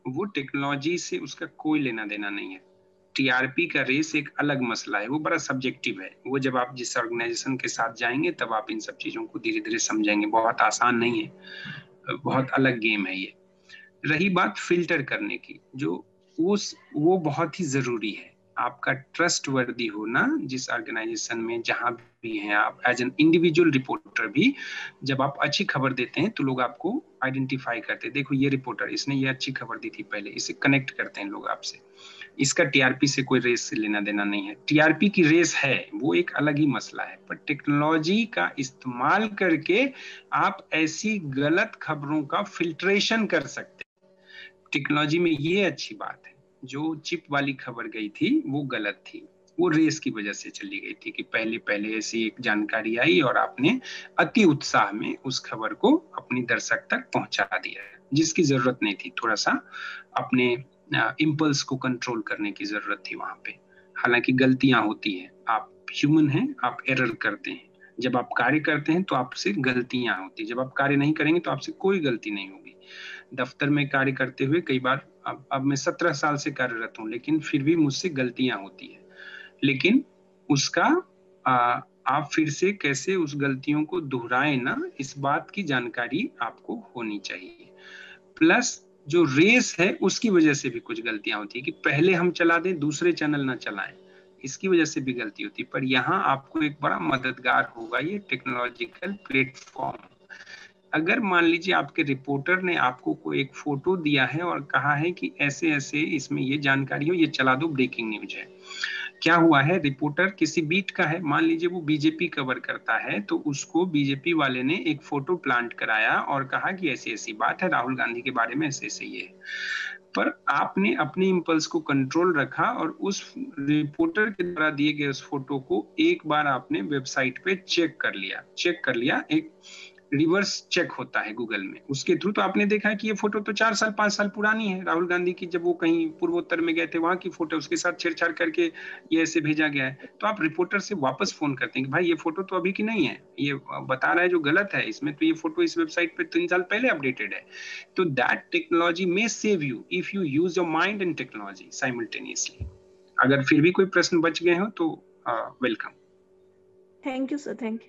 वो टेक्नोलॉजी से उसका कोई लेना देना नहीं है। टीआरपी का रेस एक अलग मसला है, वो बड़ा सब्जेक्टिव है। वो जब आप जिस ऑर्गेनाइजेशन के साथ जाएंगे तब आप इन सब चीजों को धीरे धीरे समझेंगे। बहुत आसान नहीं है, बहुत अलग गेम है ये। रही बात फिल्टर करने की, जो वो बहुत ही जरूरी है। आपका ट्रस्ट वर्दी होना जिस ऑर्गेनाइजेशन में जहां भी हैं आप, एज एन इंडिविजुअल रिपोर्टर भी, जब आप अच्छी खबर देते हैं तो लोग आपको आइडेंटिफाई करते हैं। देखो ये रिपोर्टर, इसने ये अच्छी खबर दी थी पहले, इसे कनेक्ट करते हैं लोग आपसे। इसका टीआरपी से कोई रेस से लेना देना नहीं है। टीआरपी की रेस है, वो एक अलग ही मसला है, पर टेक्नोलॉजी का इस्तेमाल करके आप ऐसी गलत खबरों का फिल्ट्रेशन कर सकते हैं। टेक्नोलॉजी में ये अच्छी बात है। जो चिप वाली खबर गई थी वो गलत थी, वो रेस की वजह से चली गई थी कि पहले ऐसी एक जानकारी आई और आपने अति उत्साह में उस खबर को अपनी दर्शक तक पहुंचा दिया, जिसकी जरूरत नहीं थी। थोड़ा सा अपने इम्पल्स को कंट्रोल करने की जरूरत थी वहां पे। हालांकि गलतियां होती हैं, आप ह्यूमन हैं, आप एरर करते हैं। जब आप कार्य करते हैं तो आपसे गलतियां होती, जब आप कार्य नहीं करेंगे तो आपसे कोई गलती नहीं होगी। दफ्तर में कार्य करते हुए कई बार, अब मैं 17 साल से कार्यरत हूँ, लेकिन फिर भी मुझसे गलतियां होती है। लेकिन उसका आप फिर से कैसे उस गलतियों को दोहराएं ना, इस बात की जानकारी आपको होनी चाहिए। प्लस जो रेस है उसकी वजह से भी कुछ गलतियां होती है कि पहले हम चला दें, दूसरे चैनल ना चलाएं, इसकी वजह से भी गलती होती है। पर यहाँ आपको एक बड़ा मददगार होगा ये टेक्नोलॉजिकल प्लेटफॉर्म। अगर मान लीजिए आपके रिपोर्टर ने आपको कोई एक फोटो दिया है और कहा है कि ऐसे ऐसे इसमें ये जानकारी हो, ये चला दो, ब्रेकिंग न्यूज है। क्या हुआ है, रिपोर्टर किसी बीट का है, मान लीजिए वो बीजेपी कवर करता है, तो उसको बीजेपी वाले ने एक फोटो प्लांट कराया और कहा कि ऐसी ऐसी बात है, राहुल गांधी के बारे में ऐसे ऐसे ये। पर आपने अपने इम्पल्स को कंट्रोल रखा और उस रिपोर्टर के द्वारा दिए गए उस फोटो को एक बार आपने वेबसाइट पे चेक कर लिया। एक रिवर्स चेक होता है गूगल में, उसके थ्रू तो आपने देखा कि ये फोटो तो 4 साल 5 साल पुरानी है, राहुल गांधी की, जब वो कहीं पूर्वोत्तर में गए थे वहां की फोटो, उसके साथ छेड़छाड़ करके ये ऐसे भेजा गया है। तो आप रिपोर्टर से वापस फोन करते हैं कि भाई ये फोटो तो अभी की नहीं है, ये बता रहा है जो गलत है इसमें, तो ये फोटो इस वेबसाइट पे 3 साल पहले अपडेटेड है। तो that technology may save you if you use your mind and technology simultaneously. अगर फिर भी कोई प्रश्न बच गए हो तो welcome. Thank you sir, thank you.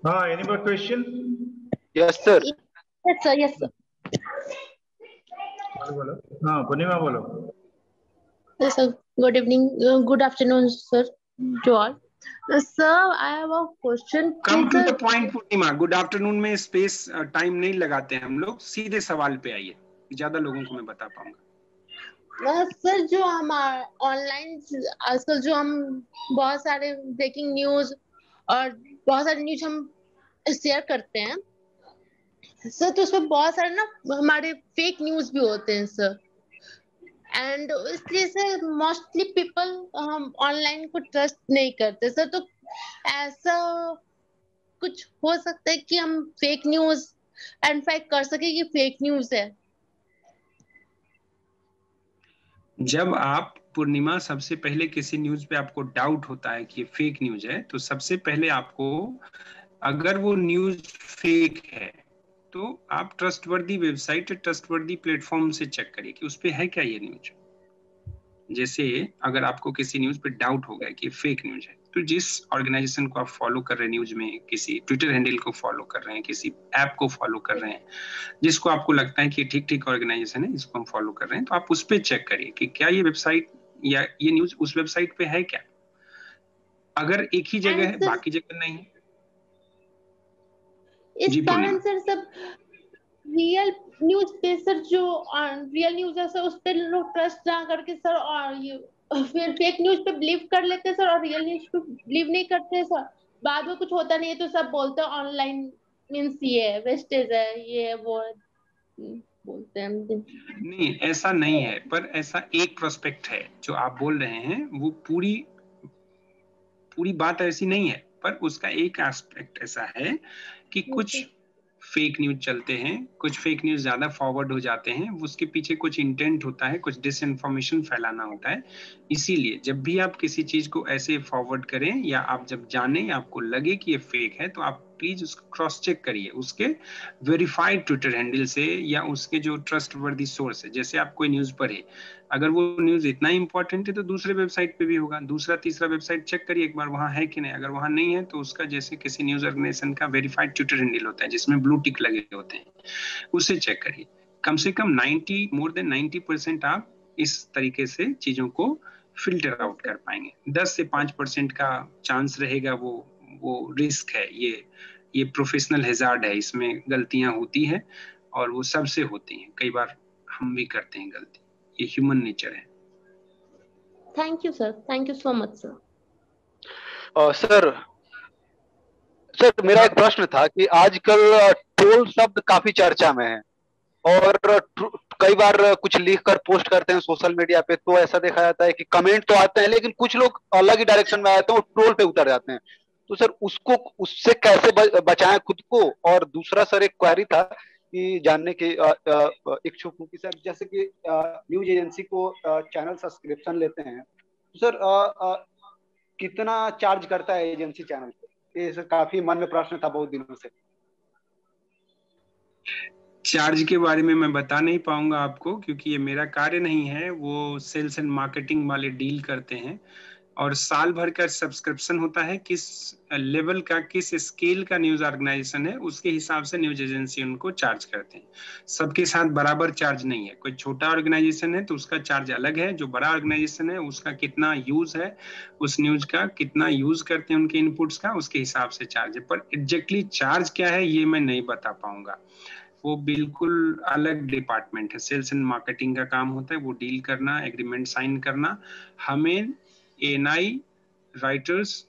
Any more question? Yes, sir. Yes, sir. Yes, sir. बोलो। हाँ, पूर्णिमा बोलो। Yes, sir. Good evening. Good afternoon, sir. To all. Sir, I have a question. Come to the point, Purnima. Good afternoon में space time नहीं लगाते हैं हम लोग, सीधे सवाल पे आइए, ज्यादा लोगों को मैं बता पाऊंगा। सर, जो हमारा ऑनलाइन आजकल जो हम बहुत सारे ब्रेकिंग न्यूज और बहुत सारे न्यूज हम शेयर करते हैं सर, तो उसमें बहुत सारे ना हमारे फेक न्यूज भी होते हैं सर, एंड इसलिए सर मोस्टली पीपल हम ऑनलाइन को ट्रस्ट नहीं करते सर। तो ऐसा कुछ हो सकता है कि हम फेक न्यूज आइडेंटिफाई कर सके कि फेक न्यूज है? जब आप पूर्णिमा सबसे पहले किसी न्यूज पे आपको डाउट होता है कि ये फेक न्यूज है, तो सबसे पहले आपको, अगर वो न्यूज फेक है तो आप ट्रस्टवर्दी वेबसाइट या ट्रस्टवर्दी प्लेटफॉर्म से चेक करिए कि उस पे है क्या ये न्यूज। जैसे अगर आपको किसी न्यूज पे डाउट हो गया कि फेक न्यूज है, तो जिस ऑर्गेनाइजेशन को आप फॉलो कर रहे हैं न्यूज में, किसी ट्विटर हैंडल को फॉलो कर रहे हैं, किसी ऐप को फॉलो कर रहे हैं, जिसको आपको लगता है कि ठीक ठीक ऑर्गेनाइजेशन है, इसको हम फॉलो कर रहे हैं, तो आप उस पर चेक करिए कि क्या ये वेबसाइट या ये न्यूज उस वेबसाइट पे है क्या। अगर एक ही जगह है, बाकी जगह नहीं है, इस कारण सर सब रियल न्यूज पे सर, जो रियल न्यूज है सर उस पे लोग ट्रस्ट ना करके सर और ये फिर फेक न्यूज पे बिलीव कर लेते हैं सर, और रियल न्यूज पे बिलीव नहीं करते सर। बाद में कुछ होता नहीं है तो सब बोलते हैं ऑनलाइन मींस ये वेस्टेज है, ये वो बोलते हैं। नहीं, ऐसा नहीं है, पर ऐसा एक प्रोस्पेक्ट है जो आप बोल रहे हैं, वो पूरी बात ऐसी नहीं है, पर उसका एक एस्पेक्ट ऐसा है कि कुछ फेक न्यूज चलते हैं, कुछ फेक न्यूज ज्यादा फॉरवर्ड हो जाते हैं, उसके पीछे कुछ इंटेंट होता है, कुछ डिसइंफॉर्मेशन फैलाना होता है। इसीलिए जब भी आप किसी चीज को ऐसे फॉरवर्ड करें या आप जब जाने, आपको लगे कि ये फेक है, तो आप प्लीज उसको क्रॉस चेक करिए उसके वेरीफाइड ट्विटर हैंडल से या उसके जो ट्रस्टवर्दी सोर्स है। जैसे आप कोई न्यूज पढ़े, अगर वो न्यूज इतना इंपॉर्टेंट है तो दूसरे वेबसाइट पे भी होगा, दूसरा तीसरा वेबसाइट चेक करिए एक बार वहां है कि नहीं। अगर वहां नहीं है तो उसका, जैसे किसी न्यूज ऑर्गेनाइजेशन का वेरीफाइड ट्विटर हैंडल होता है जिसमें ब्लू टिक लगे होते हैं, उससे चेक करिए। कम से कम मोर देन 90% आप इस तरीके से चीजों को फिल्टर आउट कर पाएंगे। 10 से 5% का चांस रहेगा, वो रिस्क है, ये प्रोफेशनल हैजार्ड है, इसमें गलतियां होती हैं और वो सबसे होती हैं, कई बार हम भी करते हैं गलती, ये ह्यूमन नेचर है। Thank you sir, thank you so much sir. Sir मेरा एक प्रश्न था कि आजकल ट्रोल शब्द काफी चर्चा में है और कई बार कुछ लिखकर पोस्ट करते हैं सोशल मीडिया पे, तो ऐसा देखा जाता है कि कमेंट तो आते हैं लेकिन कुछ लोग अलग ही डायरेक्शन में आते हैं और ट्रोल पे उतर जाते हैं। तो सर उससे कैसे बचाएं खुद को? और दूसरा सर एक क्वेरी था कि जानने के इच्छुक हूँ कि सर जैसे कि न्यूज एजेंसी को चैनल सब्सक्रिप्शन लेते हैं, तो सर कितना चार्ज करता है एजेंसी चैनल पे? ये सर काफी मन में प्रश्न था बहुत दिनों से। चार्ज के बारे में मैं बता नहीं पाऊंगा आपको, क्योंकि ये मेरा कार्य नहीं है, वो सेल्स एंड मार्केटिंग वाले डील करते हैं। और साल भर का सब्सक्रिप्शन होता है, किस लेवल का, किस स्केल का न्यूज ऑर्गेनाइजेशन है, उसके हिसाब से न्यूज एजेंसी उनको चार्ज करते हैं। सबके साथ बराबर चार्ज नहीं है। कोई छोटा ऑर्गेनाइजेशन है तो उसका चार्ज अलग है, जो बड़ा ऑर्गेनाइजेशन है उसका कितना यूज है, उस न्यूज का कितना यूज करते हैं उनके इनपुट्स का, उसके हिसाब से चार्ज है। पर एग्जैक्टली चार्ज क्या है ये मैं नहीं बता पाऊंगा, वो बिल्कुल अलग डिपार्टमेंट है, सेल्स एंड मार्केटिंग का काम होता है, वो डील करना, एग्रीमेंट साइन करना। हमें एएनआई, राइटर्स,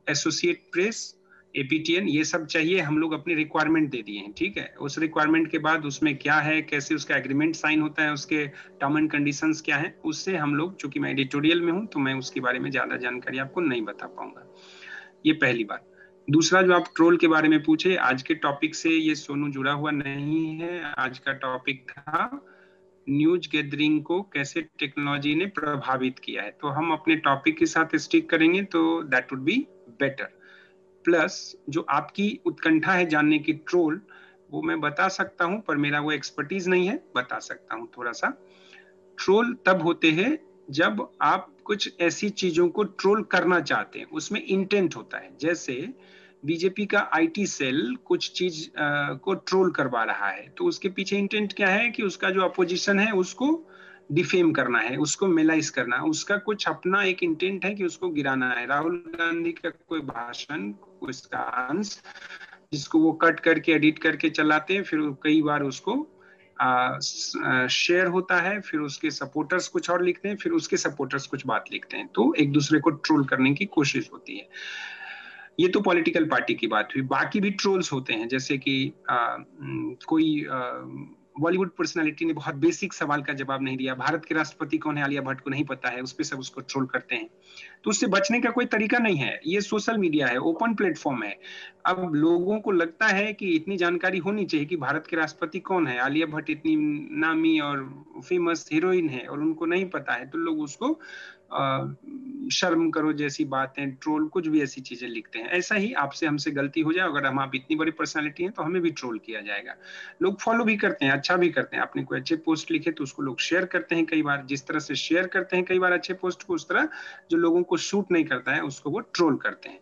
एसोसिएट प्रेस, एपीटीएन, ये सब चाहिए, हम लोग अपनी रिक्वायरमेंट दे दिए हैं, ठीक है। उस रिक्वायरमेंट के बाद उसमें क्या है, कैसे उसका एग्रीमेंट साइन होता है, उसके टर्म एंड कंडीशंस क्या है, उससे हम लोग, चूंकि मैं एडिटोरियल में हूं तो मैं उसके बारे में ज्यादा जानकारी आपको नहीं बता पाऊंगा। ये पहली बात। दूसरा, जो आप ट्रोल के बारे में पूछे, आज के टॉपिक से ये सोनू जुड़ा हुआ नहीं है। आज का टॉपिक था न्यूज गैदरिंग को कैसे टेक्नोलॉजी ने प्रभावित किया है, तो हम अपने टॉपिक के साथ स्टिक करेंगे तो that would be better. Plus जो आपकी उत्कंठा है जानने की ट्रोल, वो मैं बता सकता हूं, पर मेरा वो एक्सपर्टीज नहीं है, बता सकता हूं थोड़ा सा। ट्रोल तब होते हैं जब आप कुछ ऐसी चीजों को ट्रोल करना चाहते हैं, उसमें इंटेंट होता है। जैसे बीजेपी का आईटी सेल कुछ चीज को ट्रोल करवा रहा है, तो उसके पीछे इंटेंट क्या है कि उसका जो अपोजिशन है उसको डिफेम करना है, उसको मेलाइज करना है, उसका कुछ अपना एक इंटेंट है कि उसको गिराना है। राहुल गांधी का कोई भाषण, उसका अंश, जिसको वो कट करके एडिट करके चलाते हैं, फिर कई बार उसको शेयर होता है, फिर उसके सपोर्टर्स कुछ और लिखते हैं, फिर उसके सपोर्टर्स कुछ बात लिखते हैं, तो एक दूसरे को ट्रोल करने की कोशिश होती है। ये तो पॉलिटिकल पार्टी की बात हुई। बाकी भी ट्रोल्स होते हैं, जैसे कि कोई बॉलीवुड पर्सनालिटी ने बहुत बेसिक सवाल का जवाब नहीं दिया, भारत के राष्ट्रपति कौन है, आलिया भट्ट को नहीं पता है, उस पर सब उसको ट्रोल करते हैं। तो उससे बचने का कोई तरीका नहीं है। ये सोशल मीडिया है, ओपन प्लेटफॉर्म है। अब लोगों को लगता है कि इतनी जानकारी होनी चाहिए कि भारत के राष्ट्रपति कौन है, आलिया भट्ट इतनी नामी और फेमस हीरोइन है, और उनको नहीं पता है, तो लोग उसको शर्म करो जैसी बातें, ट्रोल, कुछ भी ऐसी चीजें लिखते हैं। ऐसा ही आपसे हमसे गलती हो जाए, अगर हम आप इतनी बड़ी पर्सनालिटी हैं तो हमें भी ट्रोल किया जाएगा। लोग फॉलो भी करते हैं, अच्छा भी करते हैं। आपने कोई अच्छे पोस्ट लिखे तो उसको लोग शेयर करते हैं। कई बार जिस तरह से शेयर करते हैं कई बार अच्छे पोस्ट को, उस तरह जो लोगों को शूट नहीं करता है उसको वो ट्रोल करते हैं।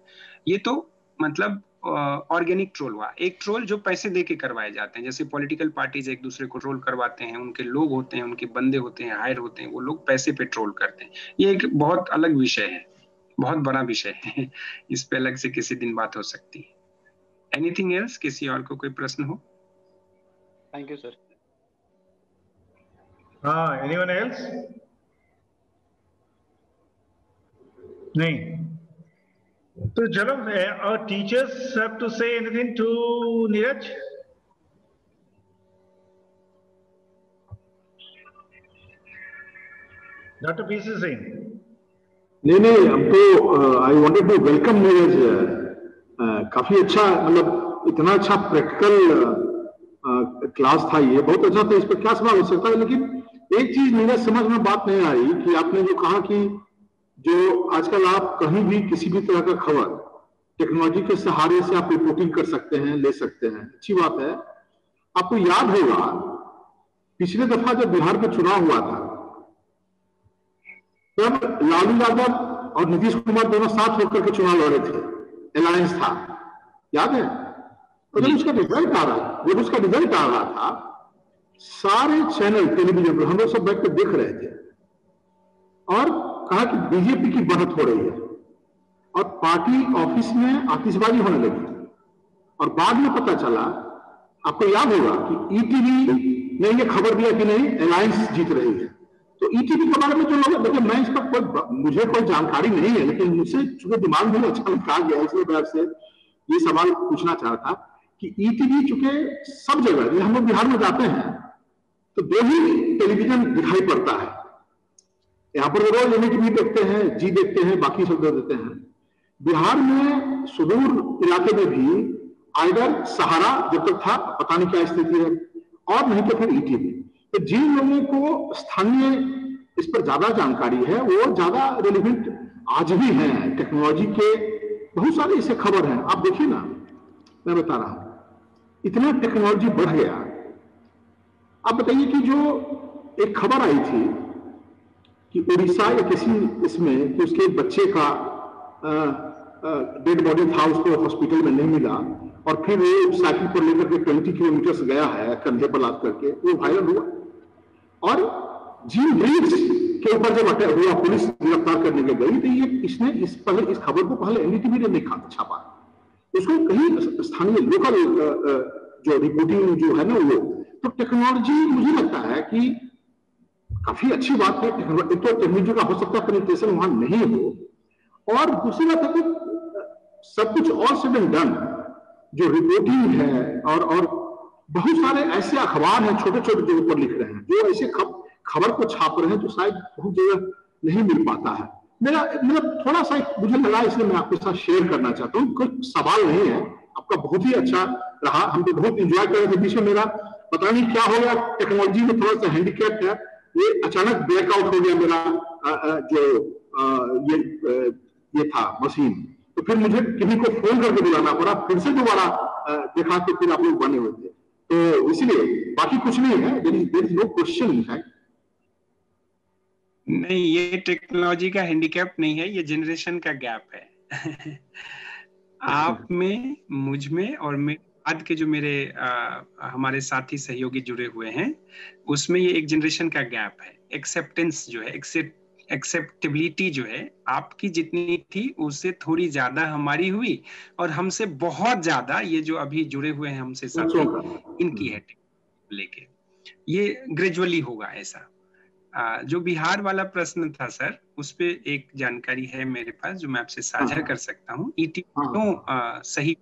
ये तो मतलब ऑर्गेनिक ट्रोल हुआ। एक ट्रोल जो पैसे दे के करवाए जाते हैं, जैसे पॉलिटिकल पार्टीज एक दूसरे को ट्रोल करवाते हैं, उनके लोग होते हैं, उनके बंदे होते हैं, हायर होते हैं, वो लोग पैसे पे ट्रोल करते हैं। ये एक बहुत अलग विषय है, बहुत बड़ा विषय है। इस पे अलग से किसी दिन बात हो सकती है। Anything else? किसी और को कोई प्रश्न हो? Thank you sir. हाँ, एनीवन एल्स? नहीं तो चलो, teachers have to say anything to Neeraj? Doctor PC Singh? नहीं, हम तो I wanted to welcome Neeraj. काफी अच्छा, मतलब इतना अच्छा प्रैक्टिकल क्लास था, ये बहुत अच्छा था। इस पर क्या सवाल हो सकता है, लेकिन एक चीज नीरज समझ में बात नहीं आ रही कि आपने जो कहा कि जो आजकल आप कहीं भी किसी भी तरह का खबर टेक्नोलॉजी के सहारे से आप रिपोर्टिंग कर सकते हैं, ले सकते हैं, अच्छी बात है। आपको याद होगा पिछले दफा जब बिहार में चुनाव हुआ था तब लालू यादव और नीतीश कुमार दोनों साथ होकर के चुनाव लड़े थे, अलायंस था, याद है? तो जब उसका रिजल्ट आ रहा था, सारे चैनल टेलीविजन पर हम लोग सब बैठ कर देख रहे थे और कहा कि बीजेपी की बढ़त हो रही है, और पार्टी ऑफिस में आतिशबाजी होने लगी। और बाद में पता चला, आपको याद होगा कि ईटीवी ने ये खबर दिया कि नहीं, अलायंस जीत रही है। तो ईटीवी के बारे में जो लोग, देखिए मैं इस पर मुझे कोई जानकारी नहीं है, लेकिन मुझसे चूंकि दिमाग में अचानक आ गया, इसलिए मैं आपसे ये सवाल पूछना चाह रहा था कि ईटीवी चूंकि सब जगह, हम लोग बिहार में जाते हैं तो दो ही टेलीविजन दिखाई पड़ता है। यहाँ पर रोज टीवी देखते हैं, जी देखते हैं, बाकी सब देते हैं। बिहार में सुदूर इलाके में भी आइडर सहारा जब तक था, पता नहीं क्या स्थिति है, और नहीं तो फिर ईटीवी। तो जिन लोगों को स्थानीय इस पर ज्यादा जानकारी है वो ज्यादा रेलिवेंट आज भी है। टेक्नोलॉजी के बहुत सारे ऐसे खबर हैं, आप देखिए ना, मैं बता रहा हूं, इतना टेक्नोलॉजी बढ़ गया। आप बताइए कि जो एक खबर आई थी कि उड़ीसा या किसी इसमें कि उसके बच्चे का डेड बॉडी था, उसको हॉस्पिटल में नहीं मिला, और फिर वो साइकिल पर लेकर के 20 किलोमीटर गया है कंधे पर लाद करके, वो वायरल हुआ। और जिन ब्रिग्स के ऊपर जब अटैक हुआ, पुलिस गिरफ्तार करने के गई, तो ये इसने इस खबर को पहले एनडीटीवी ने नहीं छापा, उसको कहीं स्थानीय लोकल जो रिपोर्टिंग जो है ना वो। तो टेक्नोलॉजी मुझे लगता है कि काफी अच्छी बात है। एक तो टेक्नोलॉजी का हो सकता है पेनिट्रेशन वहां नहीं हो, और दूसरी बात है कि सब कुछ ऑल सेड एंड डन जो रिपोर्टिंग है, और बहुत सारे ऐसे अखबार हैं छोटे छोटे जो ऊपर लिख रहे हैं, जो ऐसे खबर को छाप रहे हैं जो शायद बहुत जगह नहीं मिल पाता है। मेरा थोड़ा सा मुझे लगा, इसलिए मैं आपके साथ शेयर करना चाहता हूँ। कोई सवाल नहीं है, आपका बहुत ही अच्छा रहा, हम तो बहुत इंजॉय कर रहे थे। बीच में मेरा पता नहीं क्या हो गया, टेक्नोलॉजी में थोड़ा सा हैंडीकैप है, ये अचानक ब्रेकआउट हो गया मेरा जो ये था मशीन, तो फिर मुझे किसी को फोन करके बुलाना पड़ा, फिर से दोबारा देखा तो फिर आप लोग बने हुए थे। तो इसलिए बाकी कुछ नहीं है, there is no question in fact. नहीं, ये टेक्नोलॉजी का हैंडीकैप नहीं है, ये जनरेशन का गैप है। आप में, मुझ में और बाद के जो मेरे हमारे साथी सहयोगी जुड़े हुए हैं, उसमें ये एक जनरेशन का गैप है। एक्सेप्टेंस जो है, एक्सेप्टेबिलिटी जो है आपकी जितनी थी उससे थोड़ी ज्यादा हमारी हुई, और हमसे बहुत ज्यादा ये जो अभी जुड़े हुए हैं हमसे साथी, इनकी है लेके। ये ग्रेजुअली होगा ऐसा। जो बिहार वाला प्रश्न था सर, उस पे एक जानकारी है मेरे पास जो मैं आपसे साझा कर सकता हूँ। ईटीवी क्यों सही?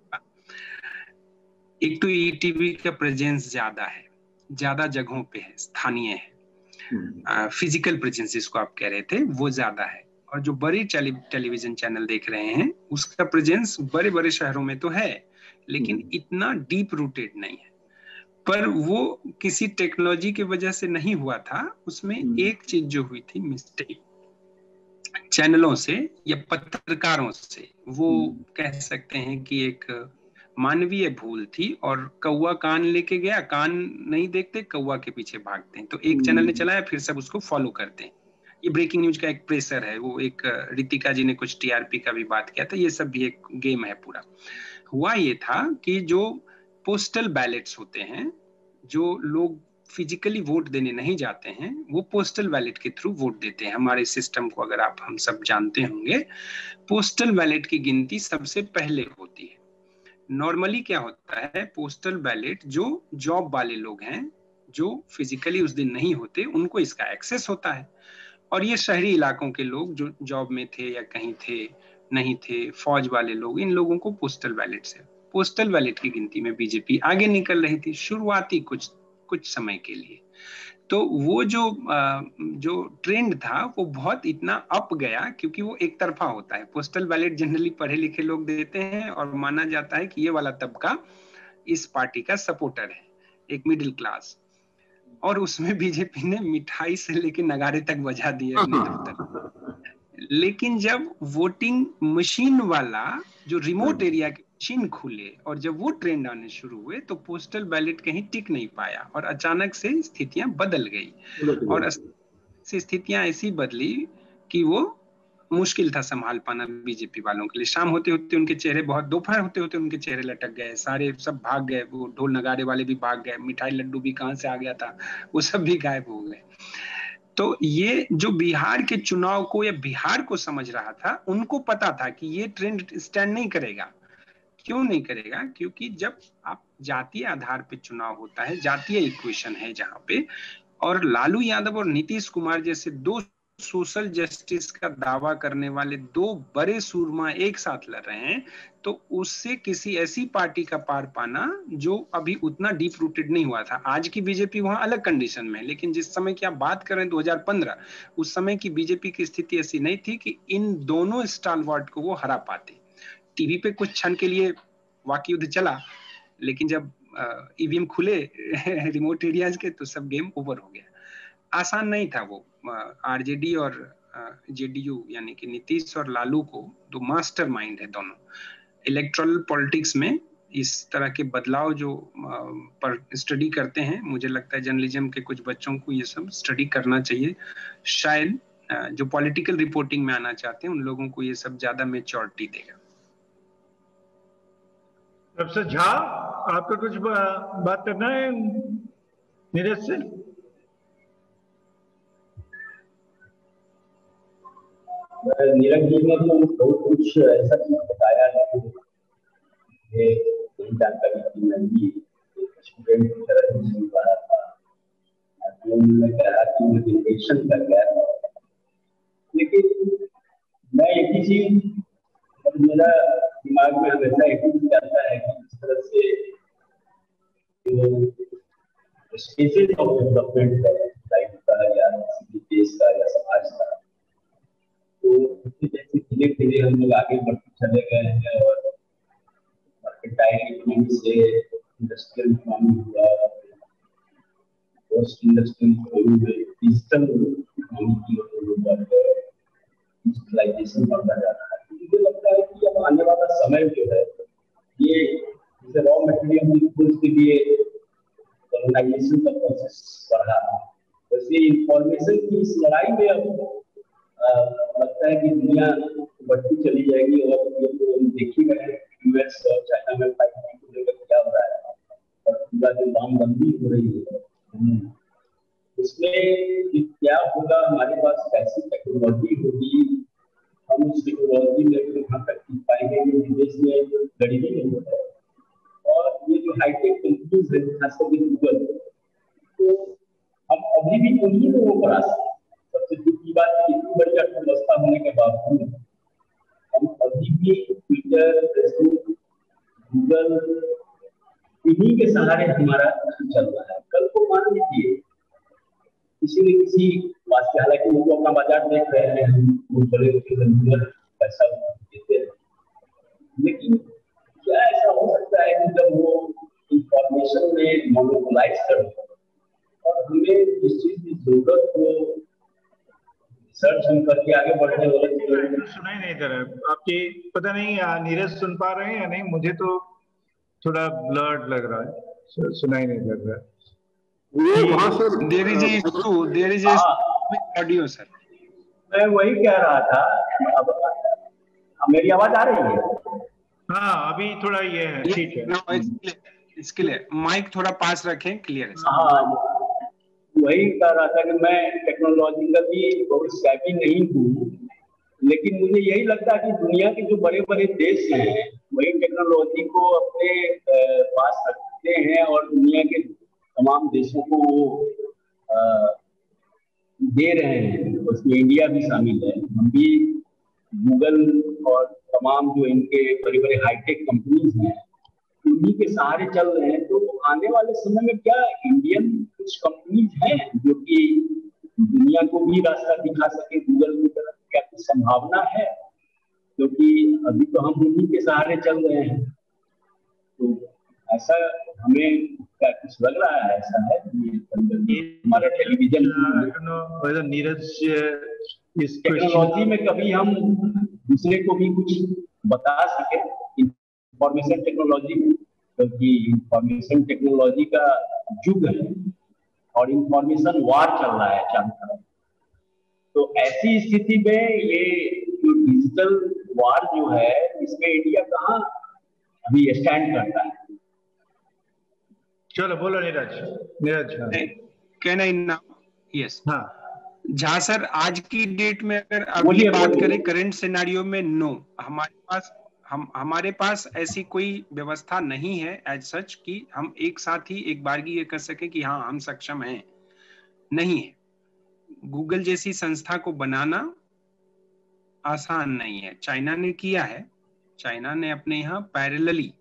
एक तो ईटीवी का प्रेजेंस ज्यादा है, ज्यादा जगहों पे है, स्थानीय है, फिजिकल प्रेजेंस जिसको आप कह रहे थे वो ज्यादा है। और जो बड़ी टेलीविजन चैनल देख रहे हैं उसका प्रेजेंस बड़े बड़े शहरों में तो है, लेकिन इतना डीप रूटेड नहीं है। पर वो किसी टेक्नोलॉजी की वजह से नहीं हुआ था, उसमें एक चीज जो हुई थी मिस्टेक, चैनलों से या पत्रकारों से, वो कह सकते हैं कि एक मानवीय भूल थी। और कौवा कान लेके गया, कान नहीं देखते, कौवा के पीछे भागते हैं। तो एक चैनल ने चलाया, फिर सब उसको फॉलो करते हैं। ये ब्रेकिंग न्यूज का एक प्रेशर है। वो एक रितिका जी ने कुछ टीआरपी का भी बात किया था। ये सब भी एक गेम है पूरा। हुआ ये था कि जो पोस्टल बैलेट्स होते हैं, जो लोग फिजिकली वोट देने नहीं जाते हैं, वो पोस्टल बैलेट के थ्रू वोट देते हैं। हमारे सिस्टम को अगर आप हम सब जानते होंगे, पोस्टल बैलेट की गिनती सबसे पहले होती है। नॉर्मली क्या होता है, पोस्टल बैलेट जो जॉब वाले लोग हैं, जो फिजिकली उस दिन नहीं होते, उनको इसका एक्सेस होता है। और ये शहरी इलाकों के लोग जो जॉब में थे या कहीं थे नहीं थे, फौज वाले लोग, इन लोगों को पोस्टल बैलेट से, पोस्टल बैलेट की गिनती में बीजेपी आगे निकल रही थी शुरुआती कुछ समय के लिए। तो वो जो ट्रेंड था वो बहुत इतना अप गया, क्योंकि वो एक तरफा होता है। पोस्टल बैलेट जनरली पढ़े लिखे लोग देते हैं और माना जाता है कि ये वाला तबका इस पार्टी का सपोर्टर है, एक मिडिल क्लास। और उसमें बीजेपी ने मिठाई से लेके नगारे तक बजा दिए अपने दफ्तर। लेकिन जब वोटिंग मशीन वाला जो रिमोट एरिया के मशीन खुले और जब वो ट्रेंड आने शुरू हुए, तो पोस्टल बैलेट कहीं टिक नहीं पाया और अचानक से स्थितियां बदल गई। और स्थितियां ऐसी बदली कि वो मुश्किल था संभाल पाना बीजेपी वालों के लिए। शाम होते होते उनके चेहरे, बहुत दोपहर होते होते उनके चेहरे लटक गए, सारे सब भाग गए, वो ढोल नगारे वाले भी भाग गए, मिठाई लड्डू भी कहां से आ गया था वो सब भी गायब हो गए। तो ये जो बिहार के चुनाव को या बिहार को समझ रहा था, उनको पता था कि ये ट्रेंड स्टैंड नहीं करेगा। क्यों नहीं करेगा? क्योंकि जब आप जातीय आधार पे चुनाव होता है, जातीय इक्वेशन है जहां पे, और लालू यादव और नीतीश कुमार जैसे दो सोशल जस्टिस का दावा करने वाले दो बड़े सूरमा एक साथ लड़ रहे हैं, तो उससे किसी ऐसी पार्टी का पार पाना जो अभी उतना डीप रूटेड नहीं हुआ था। आज की बीजेपी वहां अलग कंडीशन में है, लेकिन जिस समय की आप बात कर रहे हैं 2015, उस समय की बीजेपी की स्थिति ऐसी नहीं थी कि इन दोनों स्टालवर्ट को वो हरा पाते। टीवी पे कुछ क्षण के लिए वाकई युद्ध चला, लेकिन जब ईवीएम खुले रिमोट एरियाज के, तो सब गेम ओवर हो गया। आसान नहीं था वो। आरजेडी और जेडीयू यानी कि नीतीश और लालू को दो मास्टरमाइंड है दोनों। इलेक्टोरल पॉलिटिक्स में इस तरह के बदलाव जो पर स्टडी करते हैं, मुझे लगता है जर्नलिज्म के कुछ बच्चों को ये सब स्टडी करना चाहिए। शायद जो पॉलिटिकल रिपोर्टिंग में आना चाहते हैं उन लोगों को ये सब ज्यादा मैच्योरिटी देगा। प्रोफेसर झा, आपका कुछ बात करना है नीरज से? नीरज जी ने तो बहुत कुछ ऐसा चीज बताया है कि मुझे यही जानकारी थी। मैं भी एक स्टूडेंट की तरह ही सुन पा रहा था। उन्होंने कहा कि मोटिवेशन कर गया था, लेकिन मैं एक ही चीज, मेरा दिमाग में हमेशा एक ही आता है कि इस तरह से जो स्पेसेस ऑफ डेवलपमेंट है लाइफ का या किसी देश का या समाज का, तो जैसे धीरे धीरे हम लोग आगे बढ़ते चले गए हैं और मर्केंटाइल इकोनॉमी से इंडस्ट्रियल इकोनॉमी हुआ, पोस्ट इंडस्ट्रियल इकोनॉमी में डिजिटल इकोनॉमी की ओर बढ़ गए, डिजिटलाइजेशन बढ़ता जा रहा है। मुझे लगता है कि अब आने वाला समय जो है, ये जैसे रॉ मटेरियल के लिए कॉलोनाइजेशन का प्रोसेस बढ़ा, वैसे इंफॉर्मेशन की इस लड़ाई में अब लगता है कि दुनिया बढ़ती चली जाएगी। और ये तो देख ही रहे हैं यूएस और चाइना में 5G को लेकर क्या हो रहा है, और पूरा जो दामबंदी हो रही है उसमें क्या होगा, हमारे पास कैसी टेक्नोलॉजी होगी, हम उस टेक्नोलॉजी में कहाँ तक सीख पाएंगे। विदेश में गरीबी नहीं होता है, और ये जो हाईटेक कंपनीज है खासकर गूगल, तो हम अभी भी उन्हीं लोगों पर आते हैं। सबसे दुख की बात है, इतनी बड़ी अर्थव्यवस्था होने के बावजूद हम अभी भी ट्विटर, फेसबुक, गूगल, इन्हीं के सहारे हमारा चल रहा है। कल को मान लीजिए किसी न किसी वास्ते, हालांकि उनको अपना बाजार देख रहे हैं, हम बड़े कंज्यूमर पैसा देते हैं, लेकिन क्या ऐसा हो सकता है कि जब वो इंफॉर्मेशन में मोनोपोलाइज कर दो और हमें जिस चीज की जरूरत हो, सर्च हम करके आगे बढ़ते हैं। सुनाई नहीं दे रहा है आपकी, पता नहीं नीरज सुन पा रहे हैं या नहीं, मुझे तो थोड़ा ब्लर्ड लग रहा है, सुनाई नहीं लग रहा है। There is audio sir। मैं वही कह रहा था, मेरी आवाज आ रही है? हाँ अभी थोड़ा ये है, ठीक है। इसके लिए माइक थोड़ा पास रखें, क्लियर है। हाँ वही कह रहा था कि मैं टेक्नोलॉजी का भी बहुत savvy नहीं हूँ, लेकिन मुझे यही लगता है कि दुनिया के जो बड़े बड़े देश हैं वही टेक्नोलॉजी को अपने पास रखते हैं और दुनिया के तमाम देशों को दे रहे हैं, उसमें इंडिया भी शामिल है। हम भी गूगल और तमाम जो इनके बड़े बड़े हाईटेक कंपनीज हैं उन्हीं के सहारे चल रहे हैं। तो आने वाले समय में क्या इंडियन कुछ कंपनीज हैं जो कि दुनिया को भी रास्ता दिखा सके गूगल की तरफ, क्या कुछ संभावना है? क्योंकि अभी तो हम उन्हीं के सहारे चल रहे हैं, तो ऐसा हमें क्या कुछ लग रहा है? ऐसा है हमारा टेलीविजन नीरज टेक्नोलॉजी में कभी हम दूसरे को भी कुछ बता सके इंफॉर्मेशन टेक्नोलॉजी में, क्योंकि इंफॉर्मेशन टेक्नोलॉजी का युग है और इंफॉर्मेशन वार चल रहा है चारों तरफ। तो ऐसी स्थिति में ये जो डिजिटल वार जो है इसमें इंडिया कहाँ अभी स्टैंड करता है? चलो बोलो Neeraj. Can I now? Yes. हाँ झा सर, आज की डेट में अगर अभी बात करें करंट सिनेरियो में, नो, हमारे पास ऐसी कोई व्यवस्था नहीं है एज सच कि हम एक साथ ही एक बारगी ये कर सके कि हाँ हम सक्षम हैं, नहीं है। गूगल जैसी संस्था को बनाना आसान नहीं है। चाइना ने किया है, चाइना ने अपने यहाँ पैरेलली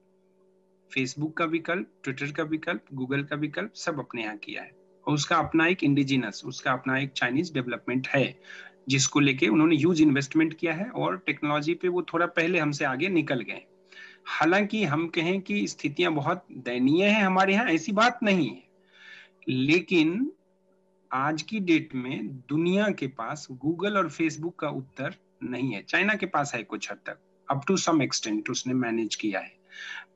फेसबुक का विकल्प, ट्विटर का विकल्प, गूगल का विकल्प सब अपने यहाँ किया है, और उसका अपना एक इंडिजिनस, उसका अपना एक चाइनीज डेवलपमेंट है जिसको लेके उन्होंने ह्यूज इन्वेस्टमेंट किया है और टेक्नोलॉजी पे वो थोड़ा पहले हमसे आगे निकल गए। हालांकि हम कहें कि स्थितियां बहुत दयनीय हैं हमारे यहाँ, ऐसी बात नहीं है, लेकिन आज की डेट में दुनिया के पास गूगल और फेसबुक का उत्तर नहीं है। चाइना के पास है कुछ हद तक, अप टू सम एक्सटेंट उसने मैनेज किया है,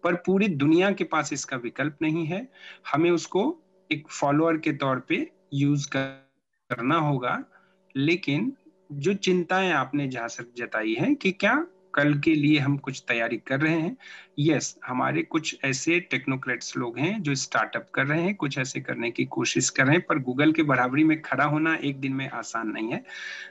पर पूरी दुनिया के पास इसका विकल्प नहीं है। हमें उसको एक फॉलोअर के तौर पे यूज करना होगा। लेकिन जो चिंताएं आपने जहां से जताई है कि क्या कल के लिए हम कुछ तैयारी कर रहे हैं, यस, हमारे कुछ ऐसे टेक्नोक्रेट्स लोग हैं जो स्टार्टअप कर रहे हैं, कुछ ऐसे करने की कोशिश कर रहे हैं, पर गूगल के बराबरी में खड़ा होना एक दिन में आसान नहीं है।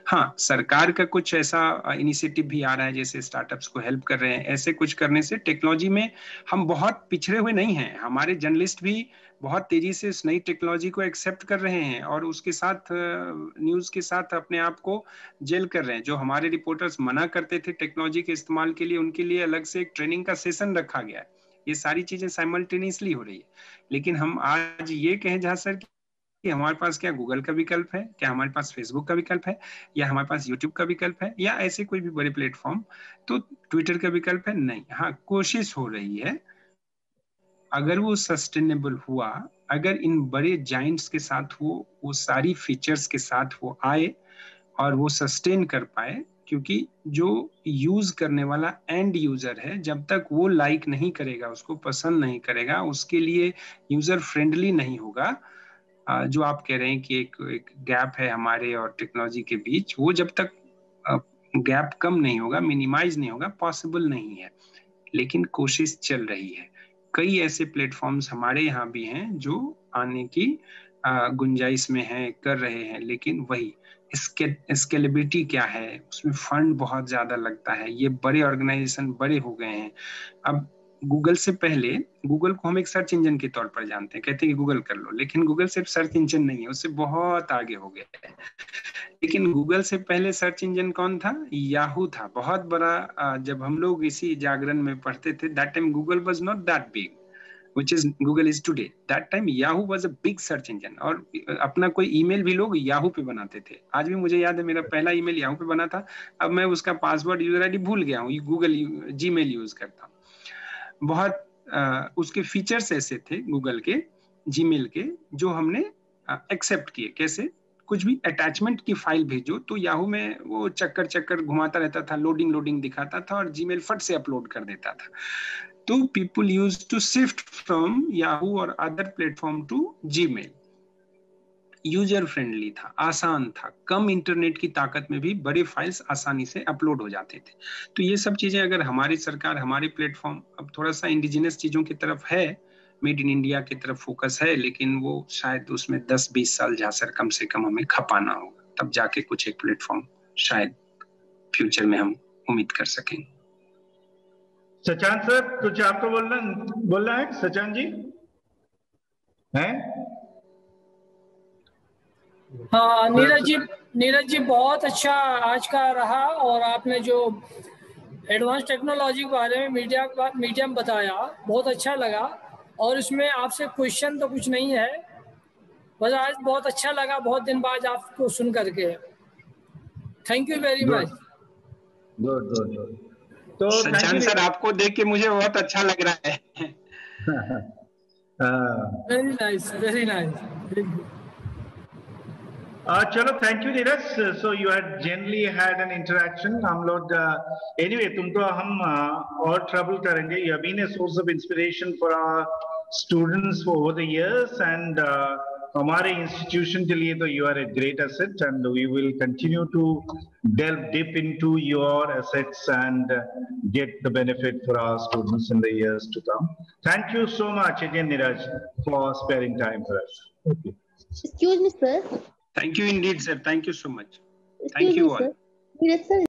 हाँ, सरकार का कुछ ऐसा इनिशिएटिव भी आ रहा है जैसे स्टार्टअप्स को हेल्प कर रहे हैं। ऐसे कुछ करने से टेक्नोलॉजी में हम बहुत पिछड़े हुए नहीं हैं। हमारे जर्नलिस्ट भी बहुत तेजी से इस नई टेक्नोलॉजी को एक्सेप्ट कर रहे हैं और उसके साथ न्यूज के साथ अपने आप को जेल कर रहे हैं। जो हमारे रिपोर्टर्स मना करते थे टेक्नोलॉजी के इस्तेमाल के लिए, उनके लिए अलग से एक ट्रेनिंग का सेशन रखा गया है। ये सारी चीजें साइमल्टेनियसली हो रही है। लेकिन हम आज ये कहें जहाँ सर कि हमारे पास क्या गूगल का विकल्प है, क्या हमारे पास फेसबुक का विकल्प है, या हमारे पास यूट्यूब का विकल्प है, या ऐसे कोई भी बड़े प्लेटफॉर्म, तो ट्विटर का विकल्प है, नहीं। हाँ, कोशिश हो रही है। अगर वो सस्टेनेबल हुआ, अगर इन बड़े जाइंट्स के साथ वो सारी फीचर्स के साथ वो आए और वो सस्टेन कर पाए, क्योंकि जो यूज करने वाला एंड यूजर है, जब तक वो लाइक नहीं करेगा, उसको पसंद नहीं करेगा, उसके लिए यूजर फ्रेंडली नहीं होगा, जो आप कह रहे हैं कि एक गैप है हमारे और टेक्नोलॉजी के बीच, वो जब तक गैप कम नहीं होगा, मिनिमाइज नहीं होगा, पॉसिबल नहीं है। लेकिन कोशिश चल रही है। कई ऐसे प्लेटफॉर्म्स हमारे यहाँ भी हैं जो आने की गुंजाइश में हैं, कर रहे हैं, लेकिन वही स्केलेबिलिटी क्या है, उसमें फंड बहुत ज्यादा लगता है। ये बड़े ऑर्गेनाइजेशन बड़े हो गए हैं। अब गूगल से पहले, गूगल को हम एक सर्च इंजन के तौर पर जानते हैं, कहते हैं कि गूगल कर लो, लेकिन गूगल सिर्फ सर्च इंजन नहीं है, उससे बहुत आगे हो गया है। लेकिन गूगल से पहले सर्च इंजन कौन था? याहू था, बहुत बड़ा। जब हम लोग इसी जागरण में पढ़ते थे, that time Google was not that big which is Google is today. That time Yahoo was a big search engine, और अपना कोई ईमेल भी लोग Yahoo पे बनाते थे। आज भी मुझे याद है मेरा पहला ईमेल Yahoo पे बना था। अब मैं उसका पासवर्ड, यूजर आईडी भूल गया हूँ, गूगल जीमेल यूज करता हूँ। बहुत उसके फीचर्स ऐसे थे गूगल के, जीमेल के, जो हमने एक्सेप्ट किए। कैसे? कुछ भी अटैचमेंट की फाइल भेजो तो याहू में वो चक्कर घुमाता रहता था, लोडिंग दिखाता था और जीमेल फट से अपलोड कर देता था। तो people use to shift from Yahoo और other platform to Gmail. User friendly था, आसान था, कम इंटरनेट की ताकत में भी बड़े फाइल्स आसानी से अपलोड हो जाते थे। तो ये सब चीजें अगर हमारी सरकार, हमारे प्लेटफॉर्म अब थोड़ा सा इंडिजिनस चीजों की तरफ है, मेड इन इंडिया की तरफ फोकस है, लेकिन वो शायद उसमें 10-20 साल झांसर कम से कम हमें खपाना होगा, तब जाके कुछ एक प्लेटफॉर्म शायद फ्यूचर में हम उम्मीद कर सकेंगे। सचान सर कुछ आपको बोलना है सचान जी? हैं? हाँ नीरज जी बहुत अच्छा आज का रहा, और आपने जो एडवांस टेक्नोलॉजी के बारे में मीडिया में बताया बहुत अच्छा लगा। और इसमें आपसे क्वेश्चन तो कुछ नहीं है, बस आज बहुत अच्छा लगा बहुत दिन बाद आपको सुन करके। Thank you very much. Good. तो सचान सर आपको देख के मुझे बहुत अच्छा लग रहा है। Very nice. चलो thank you Neeraj. So you had generally had an interaction. हम लोग एनीवे तुमको हम और ट्रबल करेंगे। You have been a source of inspiration for our students over the years and हमारे इंस्टीट्यूशन के लिए तो you are a great asset and we will continue to delve deep into your assets and get the benefit for our students in the years to come. Thank you so much again, Neeraj, for sparing time for us. Okay. Excuse me, sir. Thank you indeed, sir. Thank you so much. Thank you all. Neeraj sir.